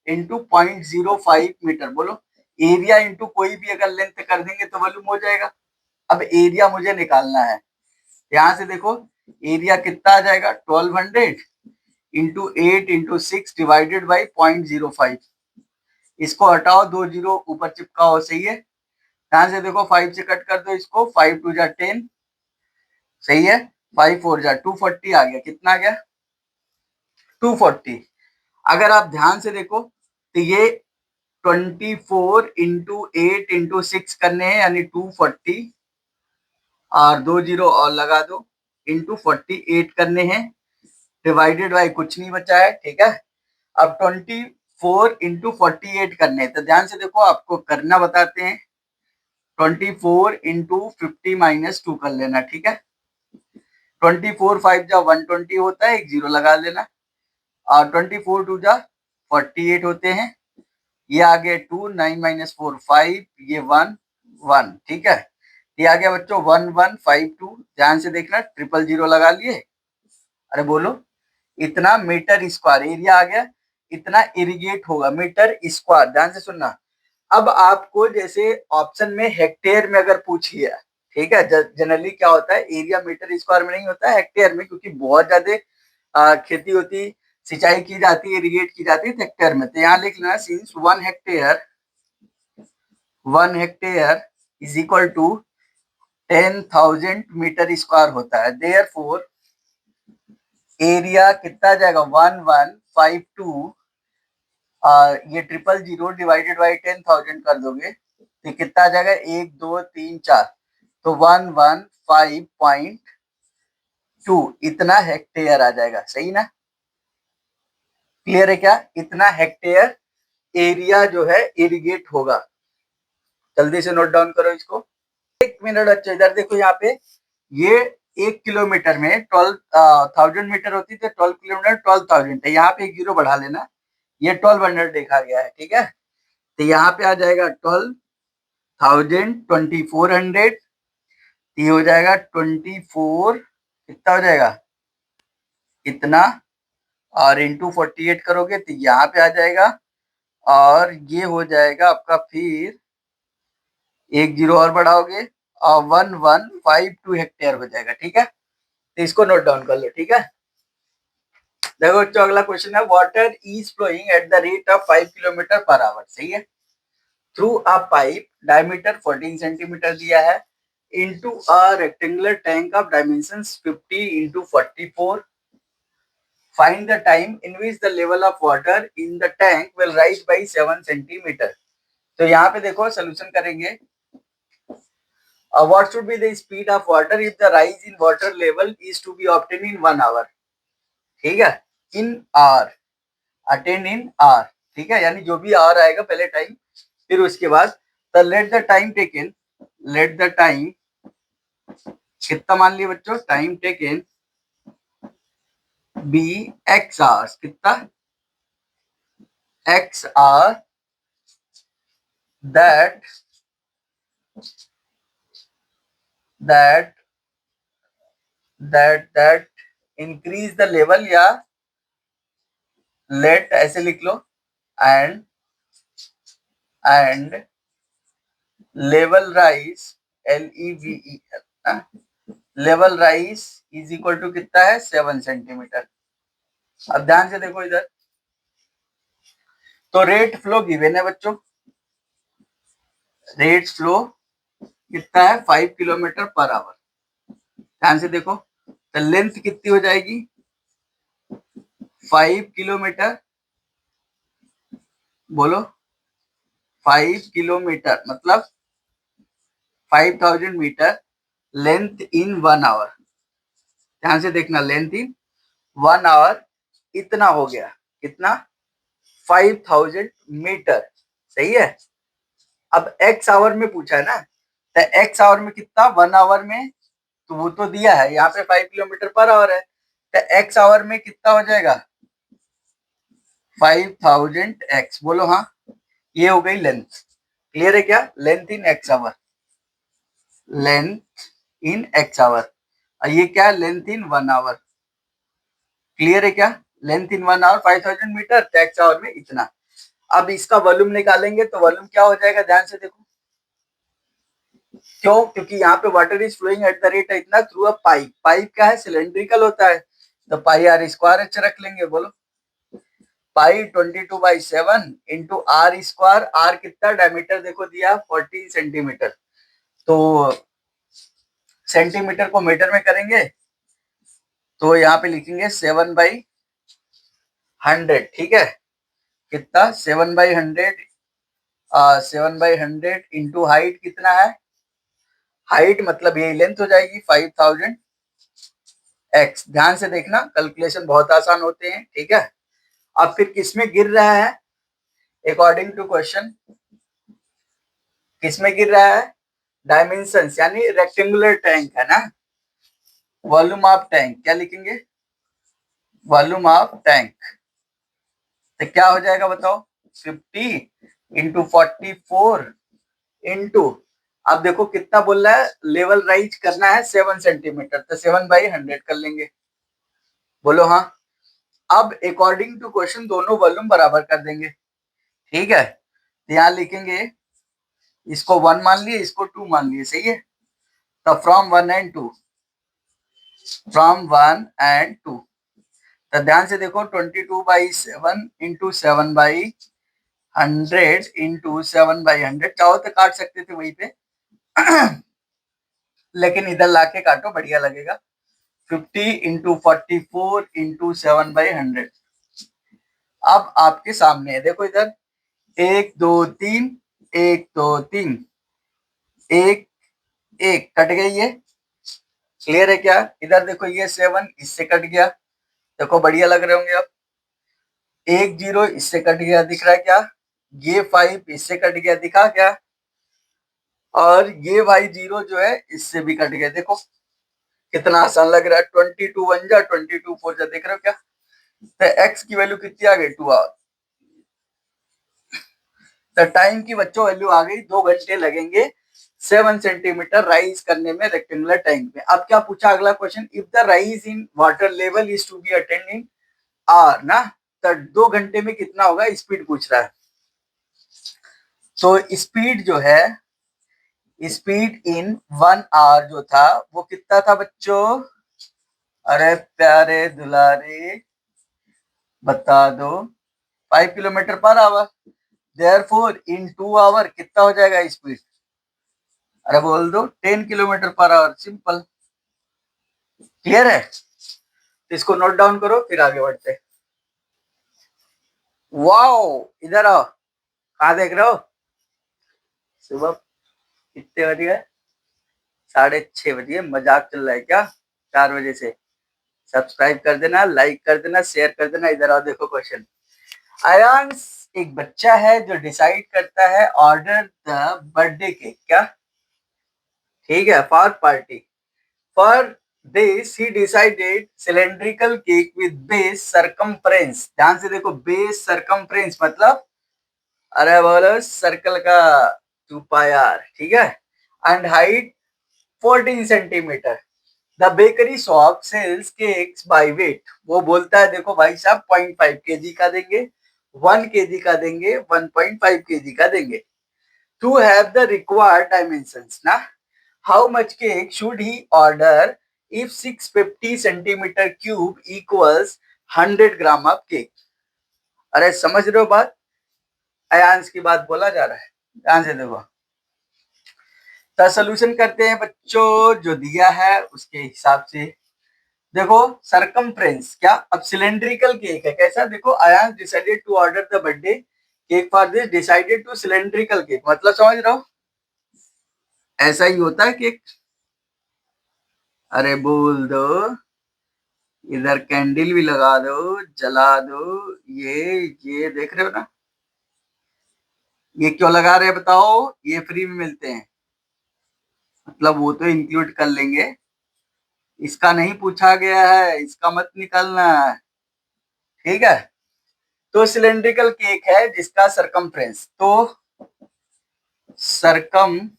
into 0.05 metre, बोलो एरिया इंटू कोई भी अगर लेंथ कर देंगे तो वॉल्यूम हो जाएगा। अब एरिया मुझे निकालना है, यहाँ से देखो एरिया कितना आ जाएगा, 1200 इंटू 8 इंटू 6 डिवाइडेड बाई 0.05, इसको हटाओ, 2 जीरो ऊपर चिपकाओ, सही है। यहाँ से देखो 5 से कट कर दो इसको, 5 टू जा 10, सही है, 5 4 जा 240 आ गया, कितना आ गया 240। अगर आप ध्यान से देखो तो ये 24 इंटू 8 इंटू 6 करने हैं यानी 240, और 2 जीरो और लगा दो, इंटू 48 करने हैं, डिवाइडेड बाई कुछ नहीं बचा है, ठीक है। अब 24 इंटू 48 करने हैं, तो ध्यान से देखो आपको करना बताते हैं, 24 इंटू 50 माइनस 2 कर लेना, ठीक है, 24 5 जा 120 होता है, एक जीरो लगा लेना, और 24 2 जा 48 होते हैं, ये आ गया 2, 9 माइनस 4 5, ये 1 1, ठीक है। ये आ गया बच्चों 1152, ध्यान से देखना, ट्रिपल जीरो लगा लिए, अरे बोलो इतना मीटर स्क्वायर एरिया आ गया, इतना इरिगेट होगा मीटर स्क्वायर, ध्यान से सुनना। अब आपको जैसे ऑप्शन में हेक्टेयर में अगर पूछ लिया, ठीक है, जनरली क्या होता है एरिया मीटर स्क्वायर में नहीं होता है, हेक्टेयर में, क्योंकि बहुत ज्यादा खेती होती, सिंचाई की जाती है, इरिगेट की जाती है हेक्टेयर में। तो यहाँ लिख लेना, since 1 hectare is equal to 10,000 metre square होता है, देयरफॉर एरिया कितना जाएगा 1152, ये ट्रिपल जीरो डिवाइडेड बाई 10,000 कर दोगे तो कितना आ जाएगा 1 2 3 4, तो 115.2 इतना हेक्टेयर आ जाएगा, सही ना, क्लियर है क्या, इतना हेक्टेयर एरिया जो है इरिगेट होगा। जल्दी से नोट डाउन करो इसको। एक मिनट बच्चों, इधर देखो यहाँ पे, ये 1 किलोमीटर में 12,000 मीटर होती है, तो 12 किलोमीटर 12,000 है, यहाँ पे एक जीरो बढ़ा लेना, ये 1200 देखा गया है, ठीक है। तो यहाँ पे आ जाएगा 12,000 2400, ये हो जाएगा 24, कितना हो जाएगा इतना, और इंटू 48 करोगे तो यहाँ पे आ जाएगा, और ये हो जाएगा आपका, फिर एक जीरो और बढ़ाओगे और 1152 हेक्टेयर हो जाएगा, ठीक है। तो इसको नोट डाउन कर लो, ठीक है। देखो बच्चों अगला क्वेश्चन है, water is flowing at the rate of 5 kilometre per hour, सही है, through a pipe diameter 14 centimetre दिया है, into a rectangular tank of dimensions 50 into 44. Find the time in which the level of water in the tank will rise by 7 centimeter. तो यहाँ पे देखो सोल्यूशन करेंगे. What should be the speed of water if the rise in water level is to be obtained in 1 hour? ठीक है, in hour, attain in hour. ठीक है, यानी जो भी hour आएगा पहले टाइम, फिर उसके बाद तो let the time taken, let the time कितना मान लिया बच्चों, time taken be x hours. कितना, x hour that increase the level, या let ऐसे लिख लो, and level rise, LEVEL, level rise is equal to कितना है, 7 सेंटीमीटर. अब ध्यान से देखो इधर, तो रेट फ्लो गिवन है बच्चों, रेट फ्लो कितना है, 5 किलोमीटर पर आवर. ध्यान से देखो, तो लेंथ कितनी हो जाएगी, 5 किलोमीटर, बोलो 5 किलोमीटर मतलब 5000 मीटर, लेंथ इन 1 आवर. ध्यान से देखना, लेंथ इन 1 आवर इतना हो गया, कितना, 5000 मीटर. सही है. अब x आवर में पूछा है ना, तो x आवर में कितना, 1 आवर में, तो वो तो दिया है, यहाँ पे 5 किलोमीटर पर आवर है, तो x आवर में कितना हो जाएगा, 5000x. बोलो हाँ, ये हो गई लेंथ. क्लियर है क्या, length in x hour, length in x hour. और ये क्या है, लेंथ इन 1 आवर. क्लियर है क्या, लेंथ इन 1 आवर 5000 मीटर, तो x आवर में इतना. अब इसका वॉल्यूम निकालेंगे, तो वॉल्यूम क्या हो जाएगा, ध्यान से देखो. क्यों, क्योंकि यहाँ पे water is flowing at the rate इतना थ्रू अ पाइप. पाइप क्या है, सिलेंड्रिकल होता है, तो पाई आर स्क्वायर एच रख लेंगे. बोलो पाई 22/7 इंटू आर स्क्वायर. आर कितना, डायमीटर देखो दिया 14 सेंटीमीटर, तो सेंटीमीटर को मीटर में करेंगे, तो यहाँ पे लिखेंगे 7/100. ठीक है, कितना, 7/100, 7/100 इंटू हाइट कितना है, हाइट मतलब ये लेंथ हो जाएगी 5000 x. ध्यान से देखना, कैलकुलेशन बहुत आसान होते हैं. ठीक है, अब फिर किसमें गिर रहा है, अकॉर्डिंग टू क्वेश्चन किसमें गिर रहा है, डायमेंशंस, यानी रेक्टेंगुलर टैंक है ना. वॉल्यूम ऑफ टैंक क्या लिखेंगे, वॉल्यूम ऑफ टैंक, तो क्या हो जाएगा बताओ, 50 इंटू 44 इंटू, अब देखो कितना बोल रहा है, लेवल राइज करना है 7 सेंटीमीटर, तो 7/100 कर लेंगे. बोलो हाँ. अब अकॉर्डिंग टू क्वेश्चन दोनों वॉल्यूम बराबर कर देंगे. ठीक है, तो यहाँ लिखेंगे, इसको 1 मान लिए, इसको 2 मान लिए. सही है, तो फ्रॉम 1 एंड 2, फ्रॉम 1 एंड 2. तो ध्यान से देखो, 22/7 इंटू 7/100 इंटू 7/100, चाहो तो काट सकते थे वहीं पे लेकिन इधर लाके काटो, बढ़िया लगेगा. 50 इंटू 44 इंटू 7/100. अब आपके सामने है, देखो इधर 1 2 3, 1 2 3, 1 1 कट गई है. क्लियर है क्या, इधर देखो ये 7 इससे कट गया, देखो बढ़िया लग रहे होंगे. अब 1 0 इससे कट गया, दिख रहा है क्या, ये 5 इससे कट गया, दिखा क्या, और ये भाई 0 जो है इससे भी कट गया. देखो कितना आसान लग रहा है, 22 1 जा 22 4 जा, देख रहे हो क्या, तो x की वैल्यू कितनी आ गई, 2 आवर. तो टाइम की बच्चों वैल्यू आ गई, 2 घंटे लगेंगे 7 सेंटीमीटर राइज करने में रेक्टेंगुलर टैंक में. अब क्या पूछा अगला question, if the rise in water level is to be attained in hour ना, तो 2 घंटे में कितना होगा, स्पीड पूछ रहा है. तो स्पीड जो है, स्पीड इन 1 आवर जो था वो कितना था बच्चों, अरे प्यारे दुलारे बता दो, 5 kilometre per our. Therefore in 2 our कितना हो जाएगा स्पीड, अरे बोल दो 10 km/h, सिंपल। क्लियर है? तो इसको नोट डाउन करो, फिर आगे बढ़ते हैं। वाओ, इधर आओ। कहाँ देख रहे हो? सुबह कितने बज गए? 6:30 बज गए। मजाक चल रहा है क्या? 4 बजे से। सब्सक्राइब कर देना, लाइक कर देना, शेयर कर देना। इधर आओ, देखो क्वेश्चन। आयांश एक बच्चा है जो डिसाइड करता है ऑर्डर द बर्थडे केक। क्या? ठीक है, for party. For this he decided cylindrical cake with base circumference. ध्यान से देखो, बेस सरकमफ्रेंस मतलब, अरे बोलो सर्कल का 2πr। ठीक है, and height 14 centimetre. The bakery shop sells cakes by weight. वो बोलता है देखो भाई साहब 0.5 kg का देंगे, 1 kg का देंगे, 1.5 kg का देंगे। To have the required dimensions ना, how much cake should he order if 650 cm³ equals 100 gram of cake. अरे समझ रहे हो बात? अयांश की बात बोला जा रहा है, ध्यान से देखो। तो सोल्यूशन करते हैं बच्चों, जो दिया है उसके हिसाब से। देखो सरकमफ्रेंस क्या, अब सिलेंड्रिकल केक है। कैसा? देखो, Aayansh decided to order the birthday cake for this decided to cylindrical cake, मतलब समझ रहे हो? ऐसा ही होता है केक। अरे बोल दो, इधर कैंडल भी लगा दो, जला दो। ये देख रहे हो ना? ये क्यों लगा रहे हैं बताओ? ये फ्री में मिलते हैं, मतलब वो तो इंक्लूड कर लेंगे। इसका नहीं पूछा गया है, इसका मत निकालना। ठीक है, तो सिलेंड्रिकल केक है जिसका सरकमफ्रेंस, तो circumference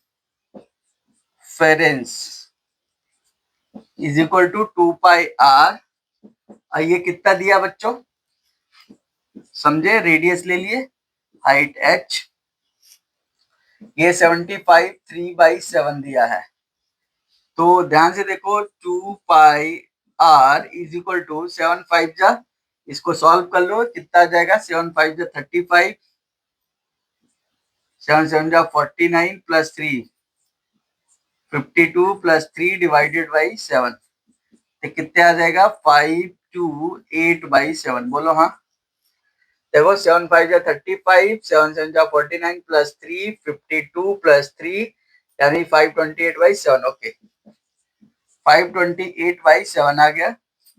is equal to 2πr। ये कितना दिया बच्चों? समझे? रेडियस ले लिए, हाइट h, ये 75 3/7 दिया है। तो ध्यान से देखो, 2πr इज इक्वल टू 7 5 जा, इसको सॉल्व कर लो, कितना आ जाएगा? 7 5 जा 35, 7 7 जा 49 प्लस 3 52 प्लस 3 डिवाइडेड बाई 7, तो कितने आ जाएगा? 528/7। बोलो हाँ। देखो 7 5 जा 35, 7 7 जा 49 प्लस 3 52 प्लस 3 यानी 528/7। ओके, 528/7 आ गया।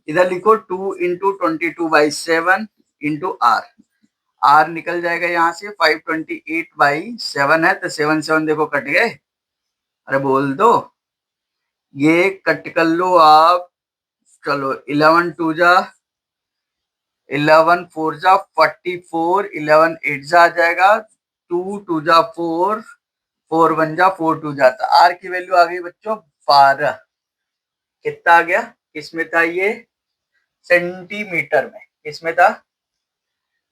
इधर लिखो 2 इंटू 22/7 इंटू आर। आर निकल जाएगा यहाँ से, 528/7 है तो 7 7 देखो कट गए। अरे बोल दो, ये कट कर लो आप। चलो 11 2 जा 11 4 जा 44, 11 8 जा आ जाएगा, 2 2 जा 4, 4 1 जा 4 2 जाता। आर की वैल्यू आ गई बच्चों 12। कितना आ गया? किसमें था ये? सेंटीमीटर में। किसमें था?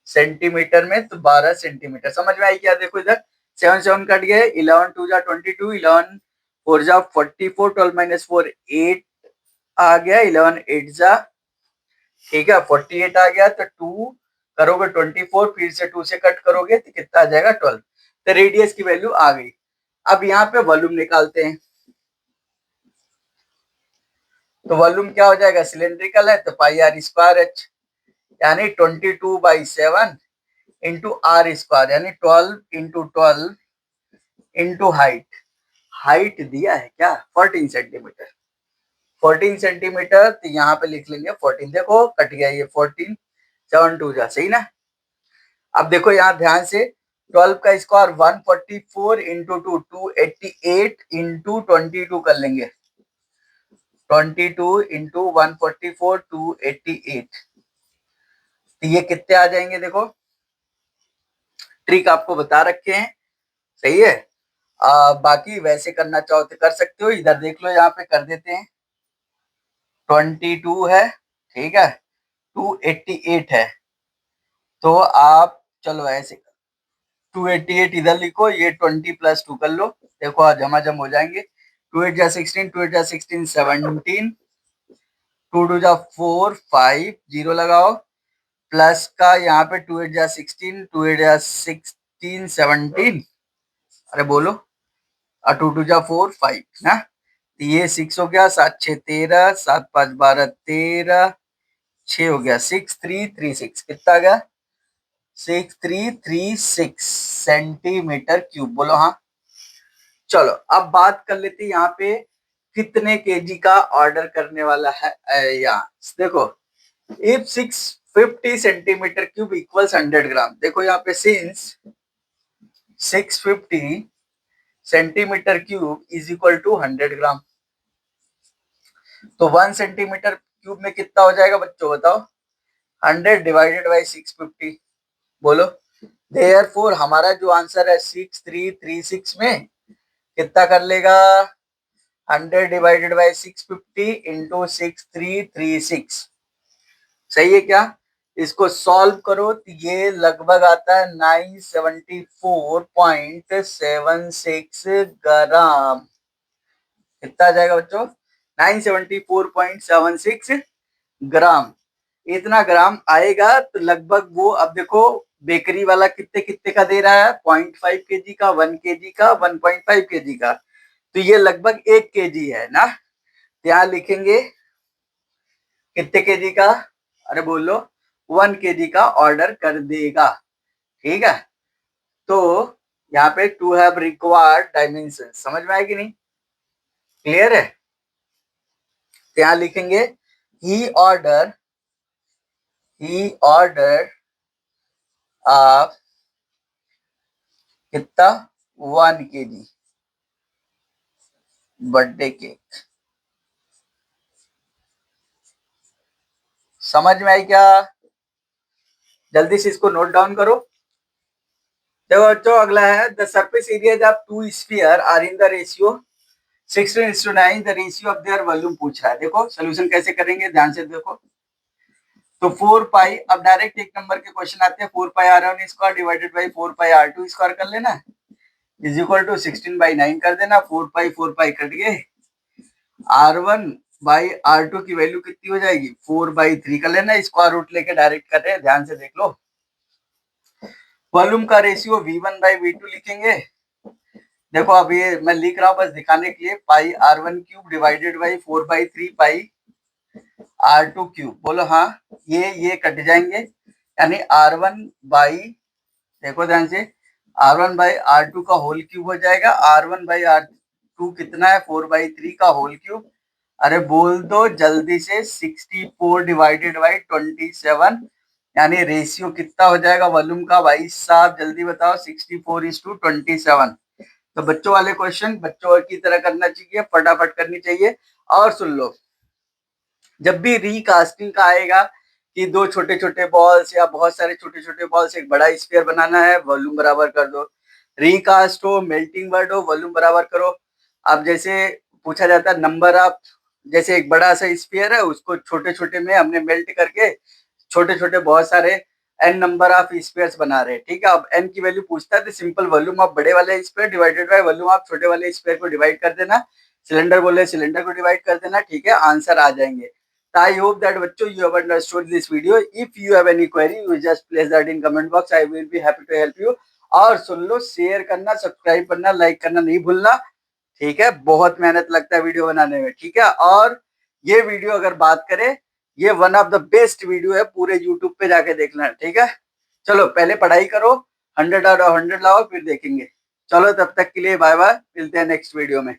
सेंटीमीटर में, तो 12 सेंटीमीटर। समझ में आई क्या? देखो इधर 7 7 कट गए, 11 2 जा 22, 11 4 जा 44, 12 माइनस 4 8 आ गया, 11 8 जा, ठीक है 48 आ गया। तो 2 करोगे 24, फिर से 2 से कट करोगे तो कितना आ जाएगा? 12। तो रेडियस की वैल्यू आ गई। अब यहाँ पे वॉल्यूम निकालते हैं। तो वॉल्यूम क्या हो जाएगा? सिलेंड्रिकल है तो πr²h, यानी 22/7 इंटू आर स्क्वायर, यानी 12 इंटू 12 इंटू हाइट। हाइट दिया है क्या? 14 सेंटीमीटर। 14 सेंटीमीटर, तो यहाँ पे लिख लेंगे 14। देखो कट गया ये 14, 7 2 जा, सही ना? अब देखो यहाँ ध्यान से, 12 का स्क्वायर 144 इंटू 2 288 इंटू 22 कर लेंगे। 22 इंटू 144 288, तो ये कितने आ जाएंगे? देखो ट्रिक आपको बता रखे हैं, सही है। बाकी वैसे करना चाहो तो कर सकते हो। इधर देख लो, यहाँ पे कर देते हैं। 22 है, ठीक है, 288 है, तो आप चलो ऐसे 288 इधर लिखो, ये 20 प्लस 2 कर लो। देखो आज जमा हो जाएंगे। 2 8 जा 16, 2 8 जा 16 17, 2 2 जा 4 5 0 लगाओ, प्लस का यहाँ पे 2 8 जा 16, 2 8 जा 16 17। अरे बोलो और 2 2 जा 4 5 ना, तो ये 6 हो गया, 7 6 13, 7 5 12 13, 6 हो गया 6336, कितना आ गया 6336 सेंटीमीटर क्यूब, बोलो हाँ। चलो अब बात कर लेते हैं यहाँ पे कितने केजी का ऑर्डर करने वाला है। यहाँ देखो, if 650 centimetre cube equals 100 gram, देखो यहाँ पे since 650 centimetre cube is equal to 100 gram, तो 1 सेंटीमीटर क्यूब में कितना हो जाएगा बच्चों बताओ, 100 डिवाइडेड बाई 650, बोलो। देयरफॉर हमारा जो आंसर है 6336 में कितना कर लेगा, 100 डिवाइडेड बाई 650 इंटू 6336, सही है क्या। इसको सॉल्व करो तो ये लगभग आता है 974.76 ग्राम, कितना आ जाएगा बच्चों, 974.76 ग्राम। इतना ग्राम आएगा तो लगभग वो, अब देखो बेकरी वाला कितने कितने का दे रहा है, 0.5 केजी का, 1 केजी का, 1.5 केजी का, तो ये लगभग 1 केजी है ना, यहाँ लिखेंगे कितने केजी का, अरे बोलो 1 केजी का ऑर्डर कर देगा, ठीक है। तो यहाँ पे टू हैव रिक्वायर्ड डायमेंशन, समझ में आए कि नहीं, क्लियर है। तो यहाँ लिखेंगे ही ऑर्डर ऑफ कितना 1 केजी बर्थडे केक, समझ में आई क्या, जल्दी से इसको नोट डाउन करो। देखो बच्चों अगला है, the surface area of two sphere are in the ratio 16:9, the ratio of their volume पूछ रहा है। देखो सोल्यूशन कैसे करेंगे, ध्यान से देखो। तो 4 पाई, अब डायरेक्ट एक नंबर के क्वेश्चन आते हैं, 4 पाई r1 square divided by 4 pi r2 square कर लेना, इज इक्वल टू 16/9 कर देना, 4 पाई कट गए, r1 बाई r2 की वैल्यू कितनी हो जाएगी 4/3 कर लेना, स्क्वायर रूट लेके डायरेक्ट कर रहे हैं, ध्यान से देख लो। वॉल्यूम का रेशियो v1/v2 लिखेंगे, देखो अब ये मैं लिख रहा हूं बस दिखाने के लिए, पाई r1 cube divided by 4/3 pi r2 cube, बोलो हाँ। ये कट जाएंगे, यानी r1 बाई, देखो ध्यान से, r1 बाई r2 का होल क्यूब हो जाएगा, r1 बाई r2 कितना है 4/3 का होल क्यूब, अरे बोल दो जल्दी से, 64 डिवाइडेड बाई 27, यानी रेशियो कितना हो जाएगा वॉल्यूम का, भाई साहब जल्दी बताओ, 64:27। तो बच्चों वाले क्वेश्चन बच्चों की तरह करना चाहिए, फटाफट करनी चाहिए। और सुन लो, जब भी रीकास्टिंग का आएगा कि दो छोटे छोटे बॉल्स या बहुत सारे छोटे छोटे बॉल्स एक बड़ा स्फीयर बनाना है, वॉल्यूम बराबर कर दो, रीकास्ट हो, मेल्टिंग वर्ड हो, वॉल्यूम बराबर करो। अब जैसे पूछा जाता है नंबर ऑफ, जैसे एक बड़ा सा स्फीयर है उसको छोटे छोटे में हमने मेल्ट करके छोटे छोटे बहुत सारे n नंबर ऑफ स्फीयर्स बना रहे हैं, ठीक है। अब n की वैल्यू पूछता है तो सिंपल वॉल्यूम ऑफ बड़े वाले sphere divided by volume of छोटे वाले स्फीयर को डिवाइड कर देना, सिलेंडर बोले सिलेंडर को डिवाइड कर देना, ठीक है, आंसर आ जाएंगे। I hope that बच्चों you have understood this video. If you have any query, you just place that in comment box. I will be happy to help you. और सुन लो, शेयर करना, सब्सक्राइब करना, लाइक करना नहीं भूलना, ठीक है, बहुत मेहनत लगता है वीडियो बनाने में, ठीक है। और ये वीडियो अगर बात करें, ये one of the best video है, पूरे यूट्यूब पे जाके देखना, ठीक है। चलो पहले पढ़ाई करो, 100 आउट ऑफ 100 लाओ, फिर देखेंगे। चलो तब तक के लिए बाय बाय, मिलते हैं नेक्स्ट वीडियो में।